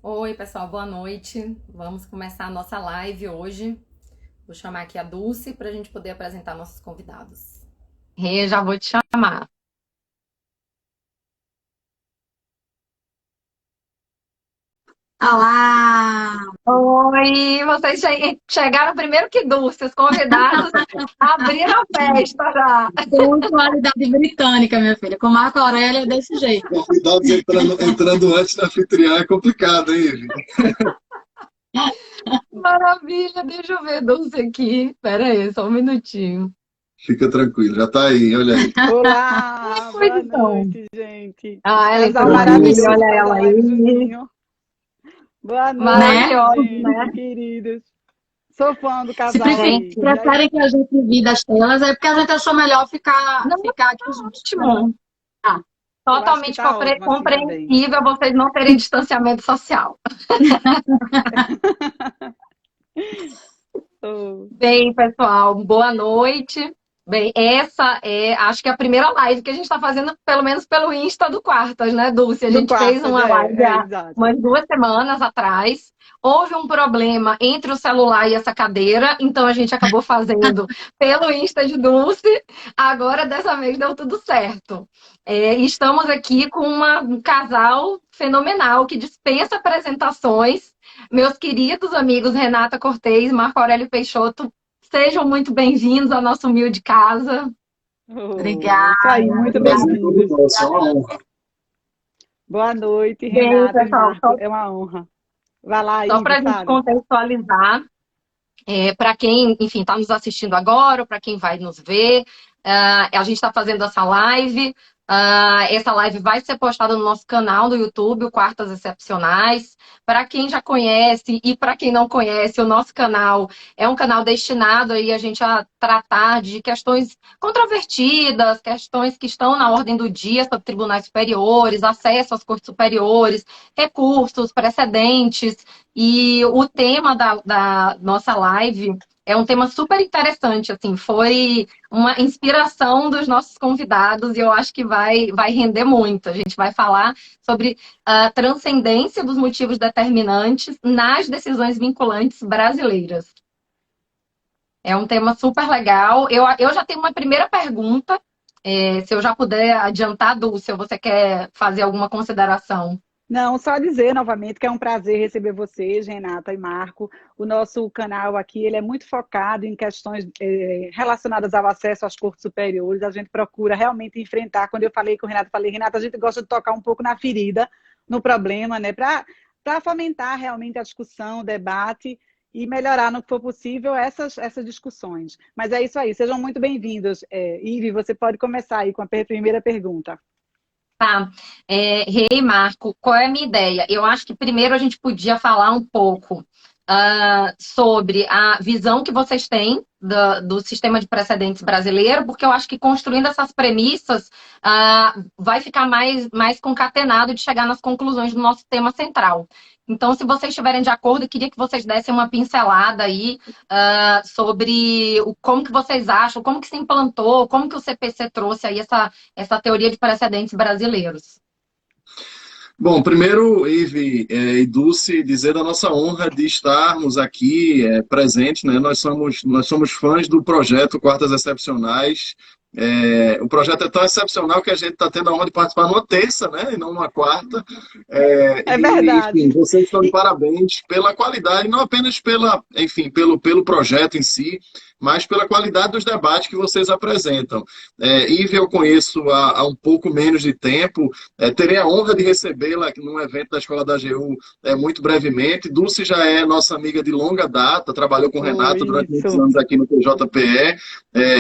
Oi, pessoal, boa noite. Vamos começar a nossa live hoje. Vou chamar aqui a Dulce para a gente poder apresentar nossos convidados. Rê, já vou te chamar. Olá! Oi, vocês chegaram primeiro que Dulce, os convidados abriram a festa já. Pontualidade britânica, minha filha. Com Marco Aurélio é desse jeito. Convidados entrando antes da anfitriã é complicado, hein, Ivi? Maravilha, deixa eu ver Dulce aqui. Pera aí, só um minutinho. Fica tranquilo, já tá aí, olha aí. Olá, Pois boa então. noite, gente. Ela Casal entrou aqui, maravilhoso, olha ela casal aí. Juninho. Boa Maravilhosa, noite, gente, né? queridos. Sou fã do Se casal preferem, aí. preferem que a gente divida as telas, é porque a gente achou melhor ficar, Não, ficar aqui juntos. ótimo. Ah, Eu acho que Totalmente tá ótimo assim também. compreensível vocês não terem distanciamento social. Oh, Bem, pessoal, boa noite. Bem, essa é, acho que é a primeira live que a gente está fazendo, pelo menos pelo Insta do Quartas, né, Dulce? A do gente fez quarto, uma live há exato. umas 2 semanas atrás. Houve um problema entre o celular e essa cadeira, então a gente acabou fazendo pelo Insta de Dulce. Agora, dessa vez, deu tudo certo. E estamos aqui com um casal fenomenal que dispensa apresentações. Meus queridos amigos Renata Cortez e Marco Aurélio Peixoto, sejam muito bem-vindos à nossa humilde casa. Oh, isso aí, obrigada. muito Prazer é todo bem-vindos. nosso, é uma honra. Boa noite, Bem, Renata e pessoal, Marco. É uma honra. Vai lá, só Ive, para a gente fale. contextualizar, para quem, enfim, está nos assistindo agora, ou para quem vai nos ver, a gente está fazendo essa live. Essa live vai ser postada no nosso canal do YouTube, o Quartas Excepcionais. Para quem já conhece e para quem não conhece, o nosso canal é um canal destinado aí a gente a tratar de questões controvertidas, questões que estão na ordem do dia sobre tribunais superiores, acesso às cortes superiores, recursos, precedentes. E o tema da nossa live é um tema super interessante, assim, foi uma inspiração dos nossos convidados e eu acho que vai render muito. A gente vai falar sobre a transcendência dos motivos determinantes nas decisões vinculantes brasileiras. É um tema super legal. Eu já tenho uma primeira pergunta. Se eu já puder adiantar, Dulce, ou você quer fazer alguma consideração? Não, só dizer novamente que é um prazer receber vocês, Renata e Marco. O nosso canal aqui ele é muito focado em questões relacionadas ao acesso às cortes superiores. A gente procura realmente enfrentar. Quando eu falei com o Renata, falei, Renata, a gente gosta de tocar um pouco na ferida, no problema, né? Para fomentar realmente a discussão, o debate e melhorar no que for possível essas discussões. Mas é isso aí, sejam muito bem-vindos. Ive, você pode começar aí com a primeira pergunta. Tá. Rei Marco, qual é a minha ideia? Eu acho que primeiro a gente podia falar um pouco sobre a visão que vocês têm do sistema de precedentes brasileiro, porque eu acho que construindo essas premissas vai ficar mais concatenado de chegar nas conclusões do nosso tema central. Então, se vocês estiverem de acordo, eu queria que vocês dessem uma pincelada aí sobre como que vocês acham, como que se implantou, como que o CPC trouxe aí essa teoria de precedentes brasileiros. Bom, primeiro, Ive e Dulce, dizer da nossa honra de estarmos aqui presentes, né? Nós somos fãs do projeto Quartas Excepcionais. O projeto é tão excepcional que a gente está tendo a honra de participar numa terça, né? E não numa quarta. É Enfim, verdade. vocês estão de parabéns pela qualidade, não apenas enfim, pelo projeto em si, mas pela qualidade dos debates que vocês apresentam. Ive eu conheço há um pouco menos de tempo. Terei a honra de recebê-la num evento da Escola da AGU muito brevemente. Dulce já é nossa amiga de longa data, trabalhou com o Oh, Renato durante muitos isso. anos aqui no PJPE,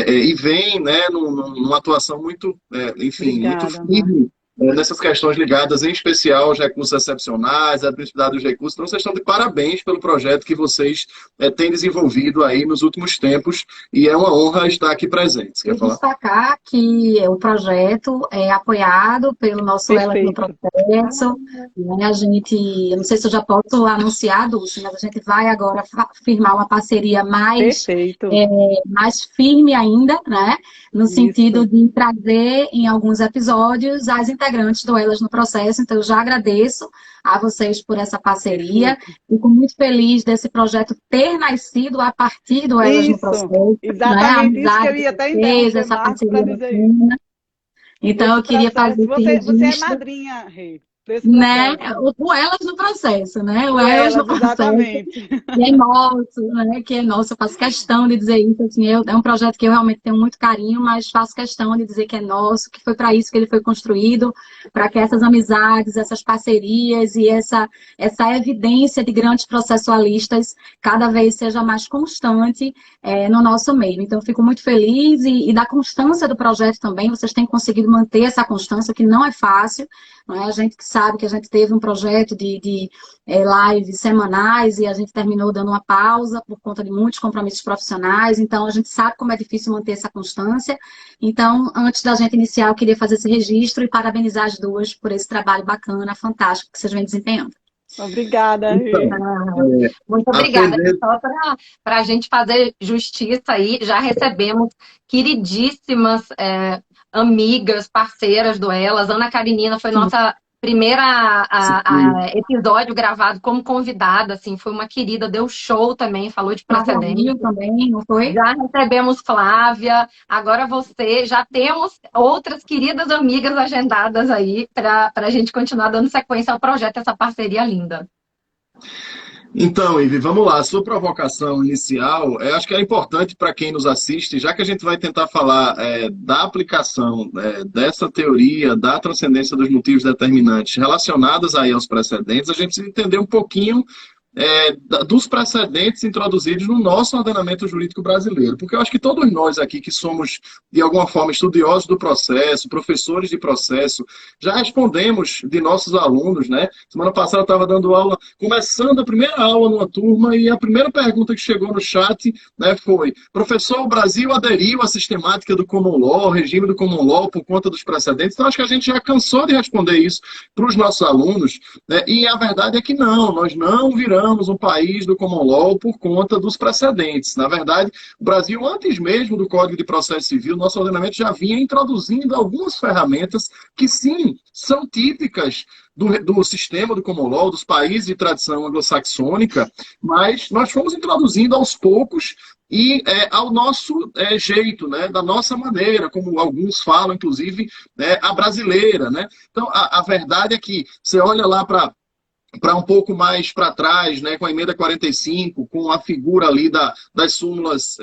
e vem, né, numa atuação muito, enfim, muito Obrigada, Marco. firme nessas questões ligadas, em especial, aos recursos excepcionais, à admissibilidade dos recursos. Então, vocês estão de parabéns pelo projeto que vocês têm desenvolvido aí nos últimos tempos, e é uma honra estar aqui presente. Você E quer falar? destacar que o projeto é apoiado pelo nosso Elas no Perfeito. Processo. Né? Eu não sei se eu já posso anunciar, Dulce, mas a gente vai agora firmar uma parceria Perfeito. mais firme ainda, né? No sentido Isso. de trazer em alguns episódios as integrantes do Elas no Processo, então eu já agradeço a vocês por essa parceria. Fico muito feliz desse projeto ter nascido a partir do Elas no Processo. Exatamente, isso que eu ia até interromper, essa Marcos, para parceria dizer isso. bacana. Então, eu queria fazer esse Você é registro, madrinha, Rei, desse né? processo. O Elas no Processo, né? O Elas, Elas no Processo, exatamente. que é nosso, né? Que é nosso. Eu faço questão de dizer isso. Assim, é um projeto que eu realmente tenho muito carinho, mas faço questão de dizer que é nosso, que foi para isso que ele foi construído, para que essas amizades, essas parcerias e essa evidência de grandes processualistas cada vez seja mais constante no nosso meio. Então, eu fico muito feliz e da constância do projeto também. Vocês têm conseguido manter essa constância, que não é fácil. Não é? A gente que sabe que a gente teve um projeto de lives semanais e a gente terminou dando uma pausa por conta de muitos compromissos profissionais, então a gente sabe como é difícil manter essa constância. Então, antes da gente iniciar, eu queria fazer esse registro e parabenizar as duas por esse trabalho bacana, fantástico que vocês vêm desempenhando. Obrigada, Rei. Muito obrigada. Só para a gente fazer justiça aí, já recebemos queridíssimas amigas, parceiras do Elas. Ana Karenina foi nossa primeira episódio gravado como convidada, assim, foi uma querida, deu show também, falou de precedente. Também, não foi? Já recebemos Flávia, agora você, já temos outras queridas amigas agendadas aí para a gente continuar dando sequência ao projeto, essa parceria linda. Então, Ivi, vamos lá. A sua provocação inicial, acho que é importante para quem nos assiste, já que a gente vai tentar falar da aplicação dessa teoria da transcendência dos motivos determinantes relacionadas aí aos precedentes, a gente precisa entender um pouquinho dos precedentes introduzidos no nosso ordenamento jurídico brasileiro. Porque eu acho que todos nós aqui que somos, de alguma forma, estudiosos do processo, professores de processo, já respondemos de nossos alunos, né? Semana passada eu estava dando aula, começando a primeira aula numa turma, e a primeira pergunta que chegou no chat, né, foi: professor, o Brasil aderiu à sistemática do common law, ao regime do common law, por conta dos precedentes? Então, acho que a gente já cansou de responder isso para os nossos alunos, né? E a verdade é que não, nós não viramos um país do common law por conta dos precedentes. Na verdade, o Brasil, antes mesmo do Código de Processo Civil, nosso ordenamento já vinha introduzindo algumas ferramentas que, sim, são típicas do sistema do common law, dos países de tradição anglo-saxônica, mas nós fomos introduzindo aos poucos e ao nosso jeito, né, da nossa maneira, como alguns falam, inclusive, a brasileira, né? Então, a verdade é que você olha lá para um pouco mais para trás, né, com a emenda 45, com a figura ali das súmulas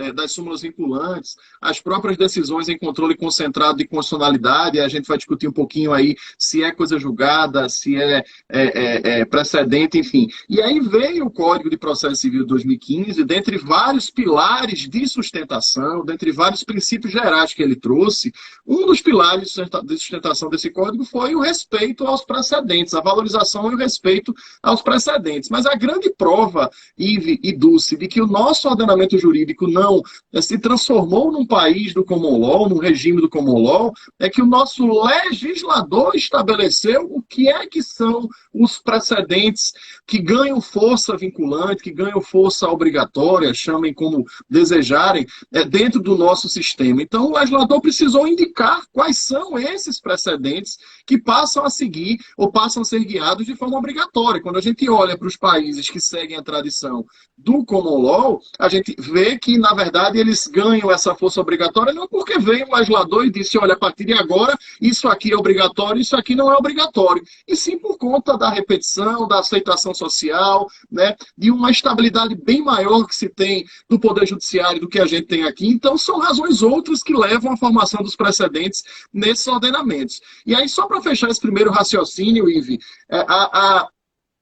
vinculantes, as próprias decisões em controle concentrado de constitucionalidade, a gente vai discutir um pouquinho aí se é coisa julgada, se é precedente, enfim. E aí veio o Código de Processo Civil de 2015, dentre vários pilares de sustentação, dentre vários princípios gerais que ele trouxe, um dos pilares de sustentação desse código foi o respeito aos precedentes, a valorização e o respeito aos precedentes. Mas a grande prova, Ive e Dulce, de que o nosso ordenamento jurídico não se transformou num país do common law, num regime do common law, é que o nosso legislador estabeleceu o que são os precedentes que ganham força vinculante, que ganham força obrigatória, chamem como desejarem, dentro do nosso sistema. Então, o legislador precisou indicar quais são esses precedentes que passam a seguir ou passam a ser guiados de forma obrigatória. Quando a gente olha para os países que seguem a tradição do common law, a gente vê que, na verdade, eles ganham essa força obrigatória não porque veio o legislador e disse: olha, a partir de agora, isso aqui é obrigatório, isso aqui não é obrigatório. E sim por conta da repetição, da aceitação social, né, de uma estabilidade bem maior que se tem do Poder Judiciário do que a gente tem aqui. Então, são razões outras que levam à formação dos precedentes nesses ordenamentos. E aí, só para fechar esse primeiro raciocínio, Ive,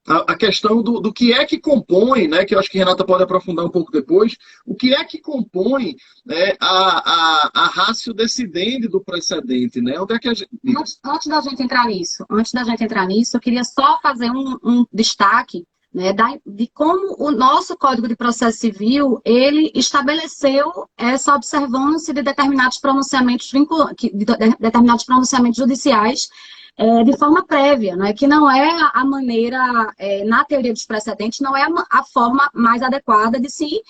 a questão do que é que compõe, né, que eu acho que a Renata pode aprofundar um pouco depois, o que é que compõe, né, a ratio decidendi do precedente, né? Onde é que a gente... Antes da gente entrar nisso, eu queria só fazer um destaque, né, de como o nosso Código de Processo Civil, ele estabeleceu essa observância de determinados pronunciamentos judiciais de forma prévia, né? Que não é a maneira, na teoria dos precedentes, não é a forma mais adequada de se...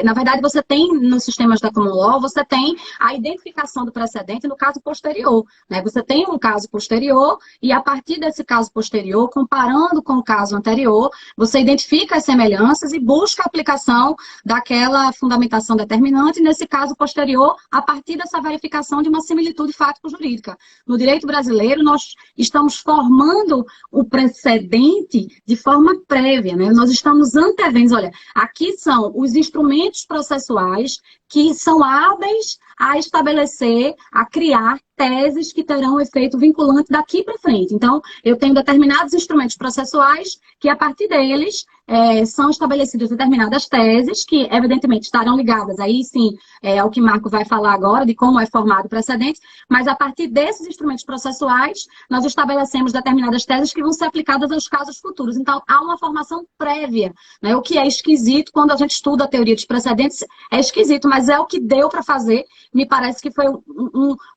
na verdade, você tem, nos sistemas da common law, você tem a identificação do precedente no caso posterior, né? Você tem um caso posterior e, a partir desse caso posterior, comparando com o caso anterior, você identifica as semelhanças e busca a aplicação daquela fundamentação determinante, nesse caso posterior, a partir dessa verificação de uma similitude fático-jurídica. No direito brasileiro, nós estamos formando o precedente de forma prévia, né? Nós estamos antevendo, olha, aqui são os instrumentos processuais que são hábeis a estabelecer, a criar teses que terão efeito vinculante daqui para frente. Então, eu tenho determinados instrumentos processuais que, a partir deles, são estabelecidas determinadas teses que, evidentemente, estarão ligadas, aí sim, ao que Marco vai falar agora, de como é formado o precedente, mas, a partir desses instrumentos processuais, nós estabelecemos determinadas teses que vão ser aplicadas aos casos futuros. Então, há uma formação prévia, né? O que é esquisito quando a gente estuda a teoria dos precedentes, é esquisito, mas é o que deu para fazer. Me parece que foi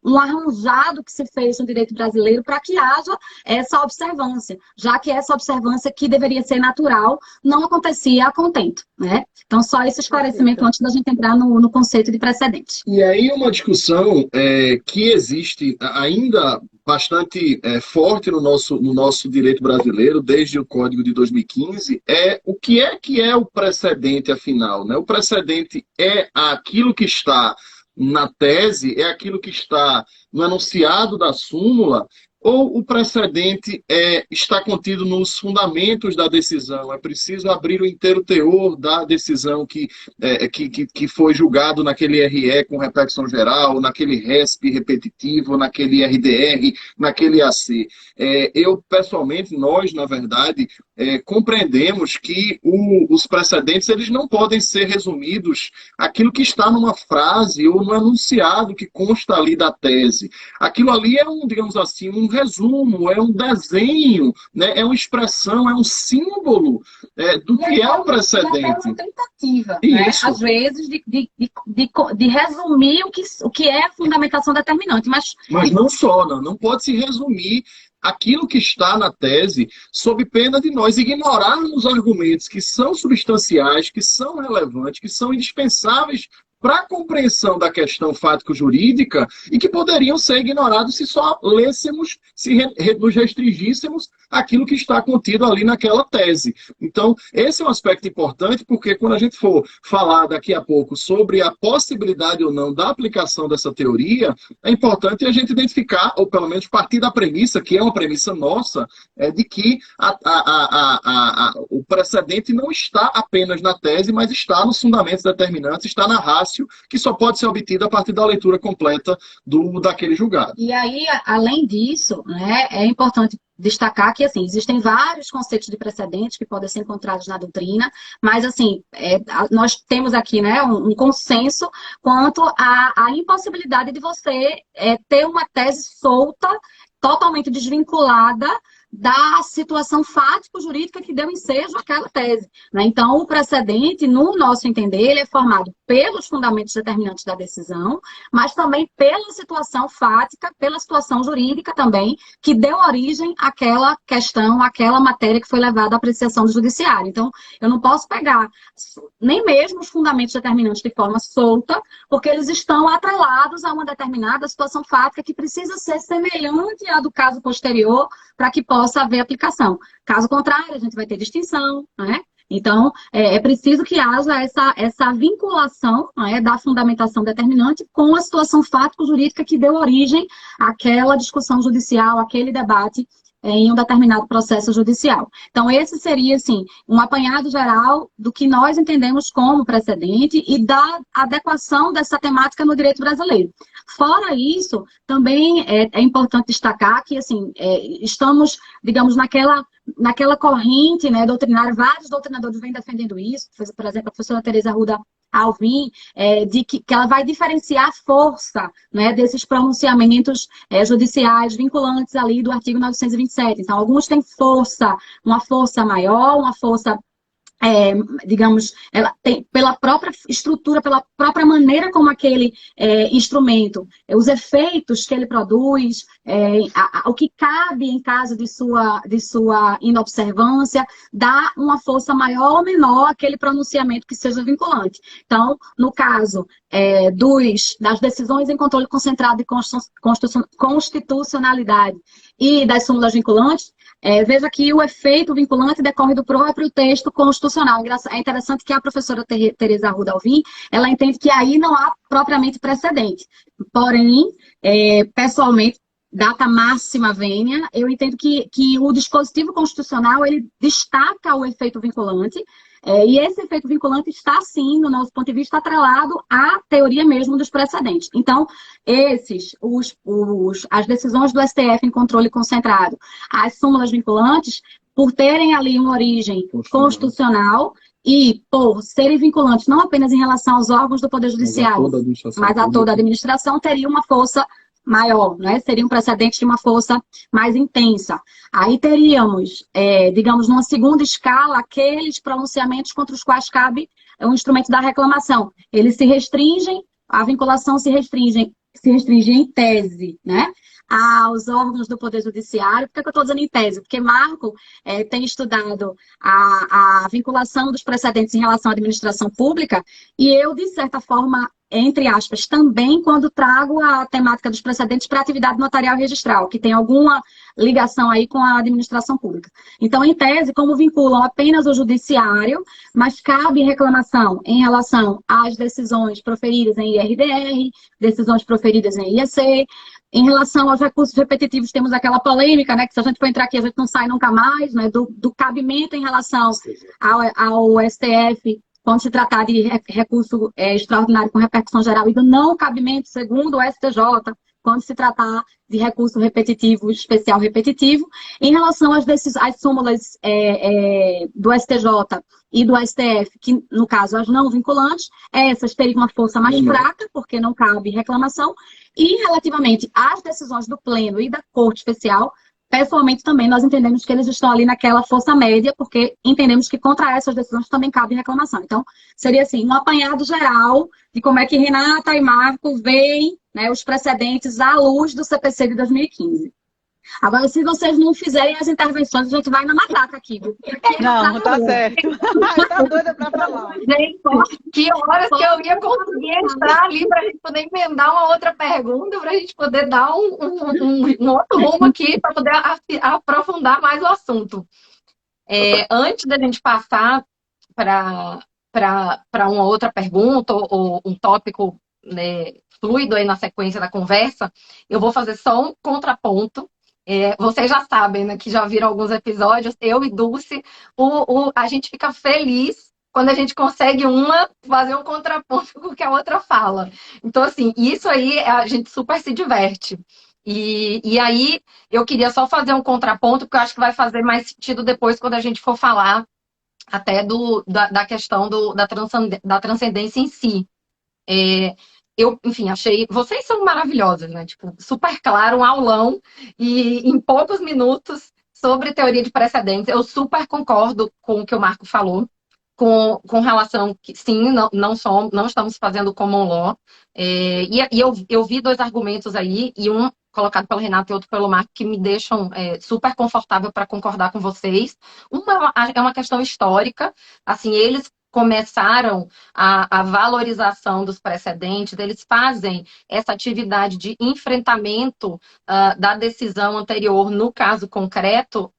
um arranjado que se fez no direito brasileiro para que haja essa observância, já que essa observância, que deveria ser natural, não acontecia a contento, né? Então, só esse esclarecimento antes da gente entrar no conceito de precedente. E aí uma discussão que existe ainda bastante forte no nosso direito brasileiro, desde o Código de 2015, o que é o precedente, afinal, né? O precedente é aquilo que está na tese, é aquilo que está no enunciado da súmula, ou o precedente está contido nos fundamentos da decisão? É preciso abrir o inteiro teor da decisão que foi julgado naquele RE com repetição geral, naquele RESP repetitivo, naquele RDR, naquele AC. Pessoalmente, nós, na verdade, compreendemos que os precedentes, eles não podem ser resumidos aquilo que está numa frase ou no enunciado que consta ali da tese. Aquilo ali é digamos assim, um resumo, é um desenho, né? É uma expressão, é um símbolo do que é o precedente. É uma tentativa, né? Às vezes, de resumir o que é a fundamentação determinante. Mas não só, não pode se resumir aquilo que está na tese, sob pena de nós ignorarmos argumentos que são substanciais, que são relevantes, que são indispensáveis para a compreensão da questão fático-jurídica e que poderiam ser ignorados se só lêssemos, se nos restringíssemos aquilo que está contido ali naquela tese. Então, esse é um aspecto importante, porque quando a gente for falar daqui a pouco sobre a possibilidade ou não da aplicação dessa teoria, é importante a gente identificar, ou pelo menos partir da premissa, que é uma premissa nossa, de que o precedente não está apenas na tese, mas está nos fundamentos determinantes, está na ratio, que só pode ser obtida a partir da leitura completa daquele julgado. E aí, além disso, né, é importante destacar que, assim, existem vários conceitos de precedentes que podem ser encontrados na doutrina, mas, assim, nós temos aqui, né, um consenso quanto à impossibilidade de você ter uma tese solta, totalmente desvinculada da situação fático-jurídica que deu ensejo àquela tese, né? Então, o precedente, no nosso entender, ele é formado pelos fundamentos determinantes da decisão, mas também pela situação fática, pela situação jurídica também, que deu origem àquela questão, àquela matéria que foi levada à apreciação do judiciário. Então, eu não posso pegar nem mesmo os fundamentos determinantes de forma solta, porque eles estão atrelados a uma determinada situação fática que precisa ser semelhante à do caso posterior para que possa haver aplicação. Caso contrário, a gente vai ter distinção, né? Então, é preciso que haja essa vinculação, né, da fundamentação determinante com a situação fático-jurídica que deu origem àquela discussão judicial, àquele debate em um determinado processo judicial. Então, esse seria, assim, um apanhado geral do que nós entendemos como precedente e da adequação dessa temática no direito brasileiro. Fora isso, também é importante destacar que, assim, estamos, digamos, naquela corrente, né, doutrinária, vários doutrinadores vêm defendendo isso, por exemplo, a professora Tereza Arruda Alvim, de que ela vai diferenciar a força, né, desses pronunciamentos judiciais vinculantes ali do artigo 927. Então, alguns têm força, uma força maior, uma força digamos, ela tem, pela própria estrutura, pela própria maneira como aquele instrumento, os efeitos que ele produz, o que cabe em caso de sua inobservância, dá uma força maior ou menor àquele pronunciamento que seja vinculante. Então, no caso das decisões em controle concentrado de constitucionalidade e das súmulas vinculantes, veja que o efeito vinculante decorre do próprio texto constitucional. É interessante que a professora Tereza Arruda Alvim, ela entende que aí não há propriamente precedente. Porém, pessoalmente, data máxima vênia, eu entendo que o dispositivo constitucional, ele destaca o efeito vinculante, e esse efeito vinculante está, sim, no nosso ponto de vista, atrelado à teoria mesmo dos precedentes. Então, as decisões do STF em controle concentrado, as súmulas vinculantes, por terem ali uma origem constitucional e por serem vinculantes não apenas em relação aos órgãos do Poder Judiciário, mas a toda a administração, teria uma força maior, né? Seria um precedente de uma força mais intensa. Aí teríamos, digamos, numa segunda escala, aqueles pronunciamentos contra os quais cabe o instrumento da reclamação. Eles se restringem, a vinculação se restringe em tese, né? Aos órgãos do Poder Judiciário. Por que eu estou dizendo em tese? Porque Marco tem estudado a vinculação dos precedentes em relação à administração pública, e eu, de certa forma, entre aspas, também quando trago a temática dos precedentes para a atividade notarial e registral, que tem alguma ligação aí com a administração pública. Então, em tese, como vinculam apenas o judiciário, mas cabe reclamação em relação às decisões proferidas em IRDR, decisões proferidas em IEC. Em relação aos recursos repetitivos, temos aquela polêmica, né, que se a gente for entrar aqui, a gente não sai nunca mais, né, do cabimento em relação ao STF, quando se tratar de recurso extraordinário com repercussão geral, e do não cabimento, segundo o STJ, quando se tratar de recurso repetitivo, especial repetitivo. Em relação às súmulas do STJ e do STF, que, no caso, as não vinculantes, essas teriam uma força mais fraca, porque não cabe reclamação. E, relativamente às decisões do Pleno e da Corte Especial, pessoalmente também nós entendemos que eles estão ali naquela força média, porque entendemos que contra essas decisões também cabe reclamação. Então, seria assim, um apanhado geral de como é que Renata e Marco veem, né, os precedentes à luz do CPC de 2015. Agora, se vocês não fizerem as intervenções, a gente vai na matraca aqui. Não, tá certo. Tá doida pra falar. Gente, que horas que eu ia conseguir entrar ali para a gente poder emendar uma outra pergunta, para a gente poder dar um outro rumo aqui, para poder aprofundar mais o assunto. Antes da gente passar para uma outra pergunta ou um tópico, né, fluido aí na sequência da conversa, eu vou fazer só um contraponto. Vocês já sabem, né, que já viram alguns episódios, eu e Dulce, a gente fica feliz quando a gente consegue fazer um contraponto com o que a outra fala. Então, assim, isso aí a gente super se diverte. E aí, eu queria só fazer um contraponto, porque eu acho que vai fazer mais sentido depois quando a gente for falar até da questão da transcendência em si. Eu, enfim, achei... Vocês são maravilhosas, né? Tipo, super claro, um aulão, e em poucos minutos, sobre teoria de precedentes. Eu super concordo com o que o Marco falou, com relação que, sim, não estamos fazendo common law. E eu vi dois argumentos aí, e um colocado pelo Renato e outro pelo Marco, que me deixam super confortável para concordar com vocês. Uma é uma questão histórica, assim, eles começaram a valorização dos precedentes, eles fazem essa atividade de enfrentamento da decisão anterior, no caso concreto,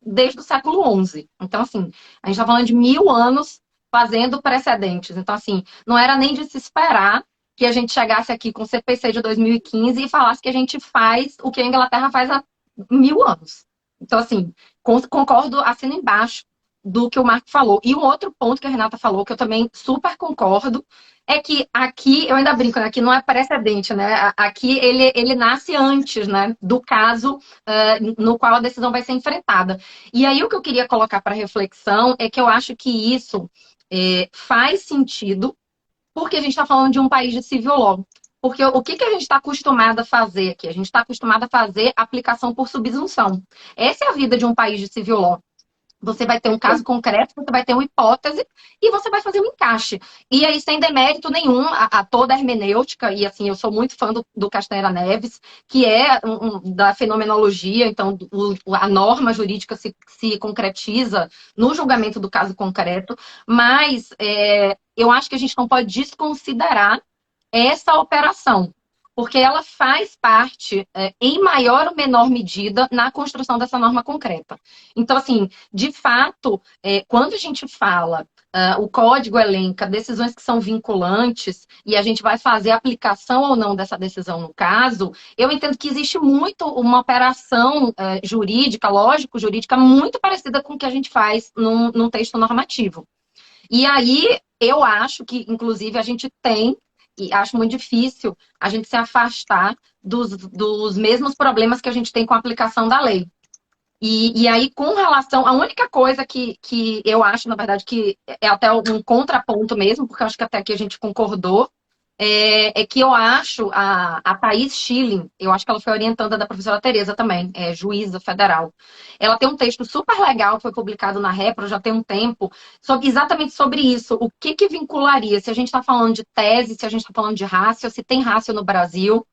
desde o século XI. Então, assim, a gente está falando de 1000 anos fazendo precedentes. Então, assim, não era nem de se esperar que a gente chegasse aqui com o CPC de 2015 e falasse que a gente faz o que a Inglaterra faz há 1000 anos. Então, assim, concordo, assino embaixo do que o Marco falou. E um outro ponto que a Renata falou, que eu também super concordo, é que aqui, eu ainda brinco, né, aqui não é precedente, né? Aqui ele nasce antes, né, do caso no qual a decisão vai ser enfrentada. E aí o que eu queria colocar para reflexão é que eu acho que isso faz sentido, porque a gente está falando de um país de civil law. Porque o que a gente está acostumado a fazer aqui? A gente está acostumado a fazer aplicação por subsunção. Essa é a vida de um país de civil law. Você vai ter um caso concreto, você vai ter uma hipótese e você vai fazer um encaixe. E aí, sem demérito nenhum, a toda a hermenêutica, e assim, eu sou muito fã do Castanheira Neves, que é da fenomenologia, então a norma jurídica se concretiza no julgamento do caso concreto, mas eu acho que a gente não pode desconsiderar essa operação, porque ela faz parte, em maior ou menor medida, na construção dessa norma concreta. Então, assim, de fato, quando a gente fala, o código elenca decisões que são vinculantes e a gente vai fazer a aplicação ou não dessa decisão no caso, eu entendo que existe muito uma operação jurídica, lógico-jurídica, muito parecida com o que a gente faz num texto normativo. E aí, eu acho que, inclusive, a gente tem, e acho muito difícil a gente se afastar dos mesmos problemas que a gente tem com a aplicação da lei. E aí, com relação... A única coisa que eu acho, na verdade, que é até um contraponto mesmo, porque eu acho que até aqui a gente concordou, é que eu acho a Thaís Schilling, eu acho que ela foi orientanda da professora Tereza também, juíza federal. Ela tem um texto super legal que foi publicado na Repro já tem um tempo, exatamente sobre isso. O que vincularia? Se a gente está falando de tese, se a gente está falando de rácio, se tem rácio no Brasil.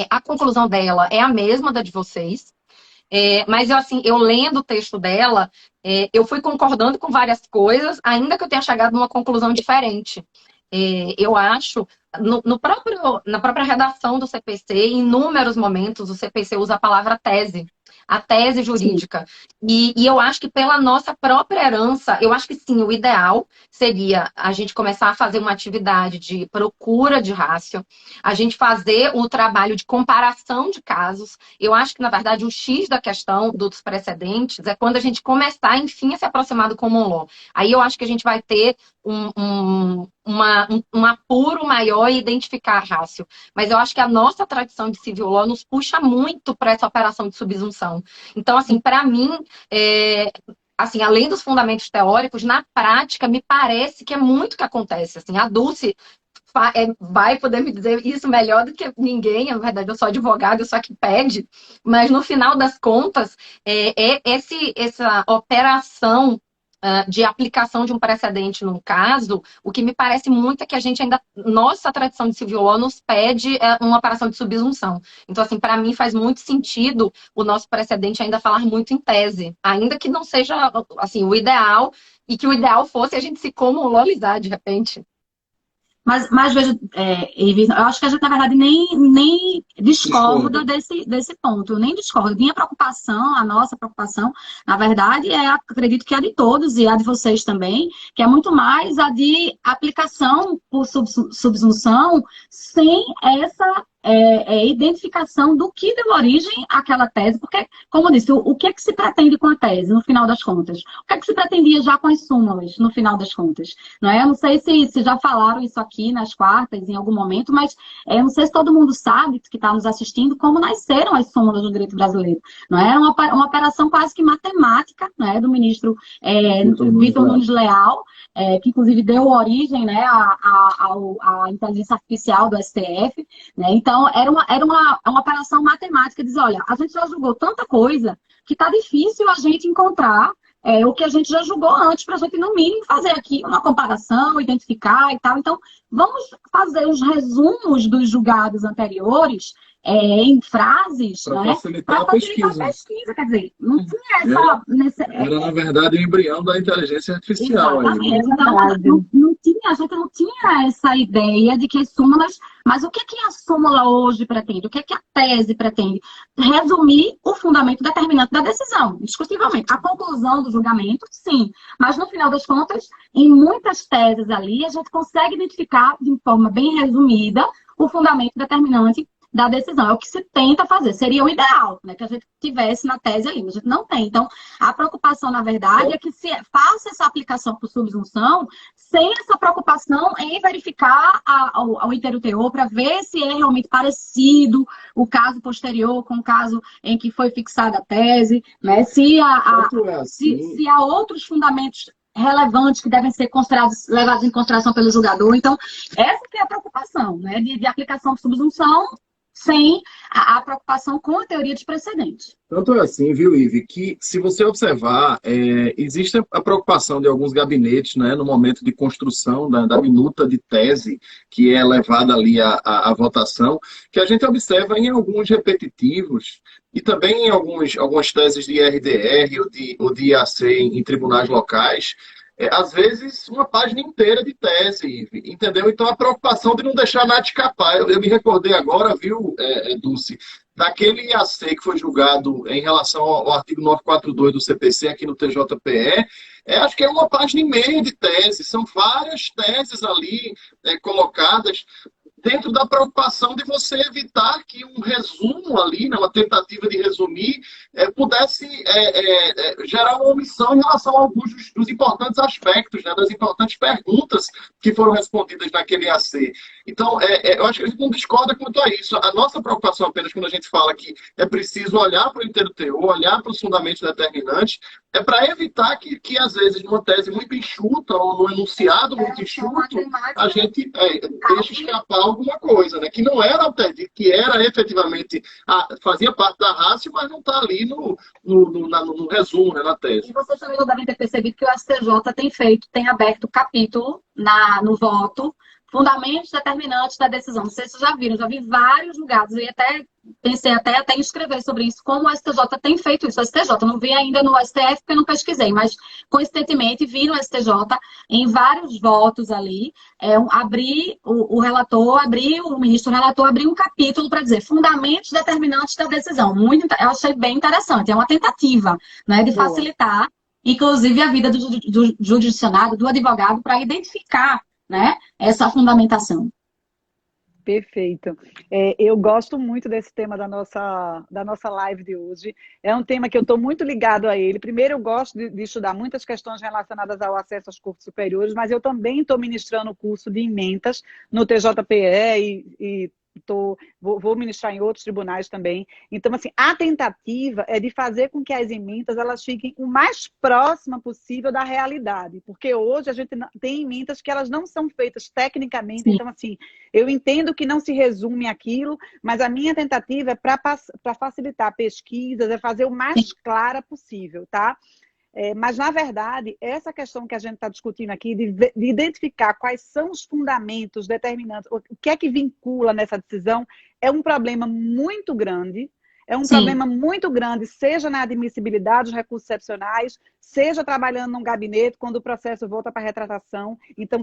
A conclusão dela é a mesma da de vocês. Mas eu lendo o texto dela, eu fui concordando com várias coisas, ainda que eu tenha chegado numa conclusão diferente. Eu acho, na própria redação do CPC, em inúmeros momentos, o CPC usa a palavra tese, a tese jurídica. E eu acho que pela nossa própria herança, eu acho que sim, o ideal seria a gente começar a fazer uma atividade de procura de rácio, a gente fazer o trabalho de comparação de casos. Eu acho que, na verdade, o X da questão dos precedentes é quando a gente começar, enfim, a se aproximar do common law. Aí eu acho que a gente vai ter um apuro maior e identificar rácio. Mas eu acho que a nossa tradição de civil law nos puxa muito para essa operação de subsunção. Então, assim, para mim, assim, além dos fundamentos teóricos, na prática, me parece que é muito o que acontece. Assim, a Dulce vai poder me dizer isso melhor do que ninguém. Na verdade, eu sou advogada, eu sou a que pede. Mas, no final das contas, essa operação de aplicação de um precedente num caso, o que me parece muito é que a gente ainda, nossa tradição de civil law nos pede uma operação de subsunção. Então, assim, para mim faz muito sentido o nosso precedente ainda falar muito em tese, ainda que não seja, assim, o ideal, e que o ideal fosse a gente se comunalizar de repente. Mas veja, eu acho que a gente, na verdade, nem discorda desse ponto. Eu nem discordo. Minha preocupação, a nossa preocupação, na verdade, acredito que é a de todos e a de vocês também, que é muito mais a de aplicação por subsunção sem essa identificação do que deu origem àquela tese, porque, como eu disse, o que é que se pretende com a tese, no final das contas? O que é que se pretendia já com as súmulas, no final das contas? Não é? Eu não sei se já falaram isso aqui nas quartas, em algum momento, mas eu não sei se todo mundo sabe, que está nos assistindo, como nasceram as súmulas do direito brasileiro. Não é? Uma operação quase que matemática, não é? Do ministro Vitor Nunes Leal, que inclusive deu origem, né, à inteligência artificial do STF, né? Então, era uma operação matemática, dizer, olha, a gente já julgou tanta coisa que está difícil a gente encontrar o que a gente já julgou antes, para a gente, no mínimo, fazer aqui uma comparação, identificar e tal. Então, vamos fazer os resumos dos julgados anteriores em frases, para né? facilitar a pesquisa. Quer dizer, não tinha essa... Era, na verdade, o embrião da inteligência artificial. Exatamente. Então, a gente não tinha essa ideia de que as súmulas... Mas o que a súmula hoje pretende? O que a tese pretende? Resumir o fundamento determinante da decisão, indiscutivelmente. A conclusão do julgamento, sim. Mas, no final das contas, em muitas teses ali, a gente consegue identificar de forma bem resumida o fundamento determinante da decisão. É o que se tenta fazer. Seria o ideal, né, que a gente tivesse na tese ali, mas a gente não tem. Então, a preocupação, na verdade, é que se faça essa aplicação por subsunção sem essa preocupação em verificar o inteiro teor para ver se é realmente parecido o caso posterior com o caso em que foi fixada a tese, né? Se há outros fundamentos relevantes que devem ser levados em consideração pelo julgador. Então, essa que é a preocupação, né, de aplicação por subsunção sem a preocupação com a teoria de precedente. Tanto é assim, viu, Ive, que se você observar, existe a preocupação de alguns gabinetes, né, no momento de construção da minuta de tese que é levada ali à votação, que a gente observa em alguns repetitivos e também em algumas teses de RDR ou de IAC em tribunais locais, às vezes uma página inteira de tese, Ive, entendeu? Então a preocupação de não deixar nada escapar. Eu me recordei agora, viu, Dulce, daquele IAC que foi julgado em relação ao artigo 942 do CPC aqui no TJPE, acho que é uma página e meia de tese, são várias teses ali colocadas dentro da preocupação de você evitar que um resumo ali, né, uma tentativa de resumir, pudesse gerar uma omissão em relação a alguns dos importantes aspectos, né, das importantes perguntas que foram respondidas naquele IAC. Então, eu acho que a gente não discorda quanto a isso. A nossa preocupação apenas quando a gente fala que é preciso olhar para o inteiro teor, olhar para os fundamentos determinantes, é para evitar que, às vezes, numa tese muito enxuta ou num enunciado muito enxuto, a gente deixe escapar alguma coisa, né? Que não era o TED, que era efetivamente, fazia parte da rácio, mas não está ali no resumo, né, na tese. E vocês também não devem ter percebido que o STJ tem aberto capítulo no voto, fundamentos determinantes da decisão. Não sei se vocês já viram, já vi vários julgados, e pensei até em escrever sobre isso, como o STJ tem feito isso. O STJ, não vi ainda no STF porque não pesquisei, mas coincidentemente vi no STJ em vários votos ali, o ministro relator abriu um capítulo para dizer fundamentos determinantes da decisão. Eu achei bem interessante, é uma tentativa, né, de facilitar, inclusive, a vida do judicionário, do advogado, para identificar, né, essa fundamentação. Perfeito. Eu gosto muito desse tema da nossa live de hoje. É um tema que eu estou muito ligado a ele. Primeiro, eu gosto de estudar muitas questões relacionadas ao acesso aos cursos superiores, mas eu também estou ministrando o curso de ementas no TJPE e vou ministrar em outros tribunais também. Então, assim, a tentativa é de fazer com que as ementas elas fiquem o mais próxima possível da realidade, porque hoje a gente tem ementas que elas não são feitas tecnicamente. Sim. Então, assim, eu entendo que não se resume aquilo, mas a minha tentativa é para facilitar pesquisas, é fazer o mais clara possível, tá? Mas, na verdade, essa questão que a gente está discutindo aqui, de identificar quais são os fundamentos determinantes, o que é que vincula nessa decisão, é um problema muito grande. É um problema muito grande, seja na admissibilidade dos recursos excepcionais, seja trabalhando num gabinete, quando o processo volta para retratação. Então,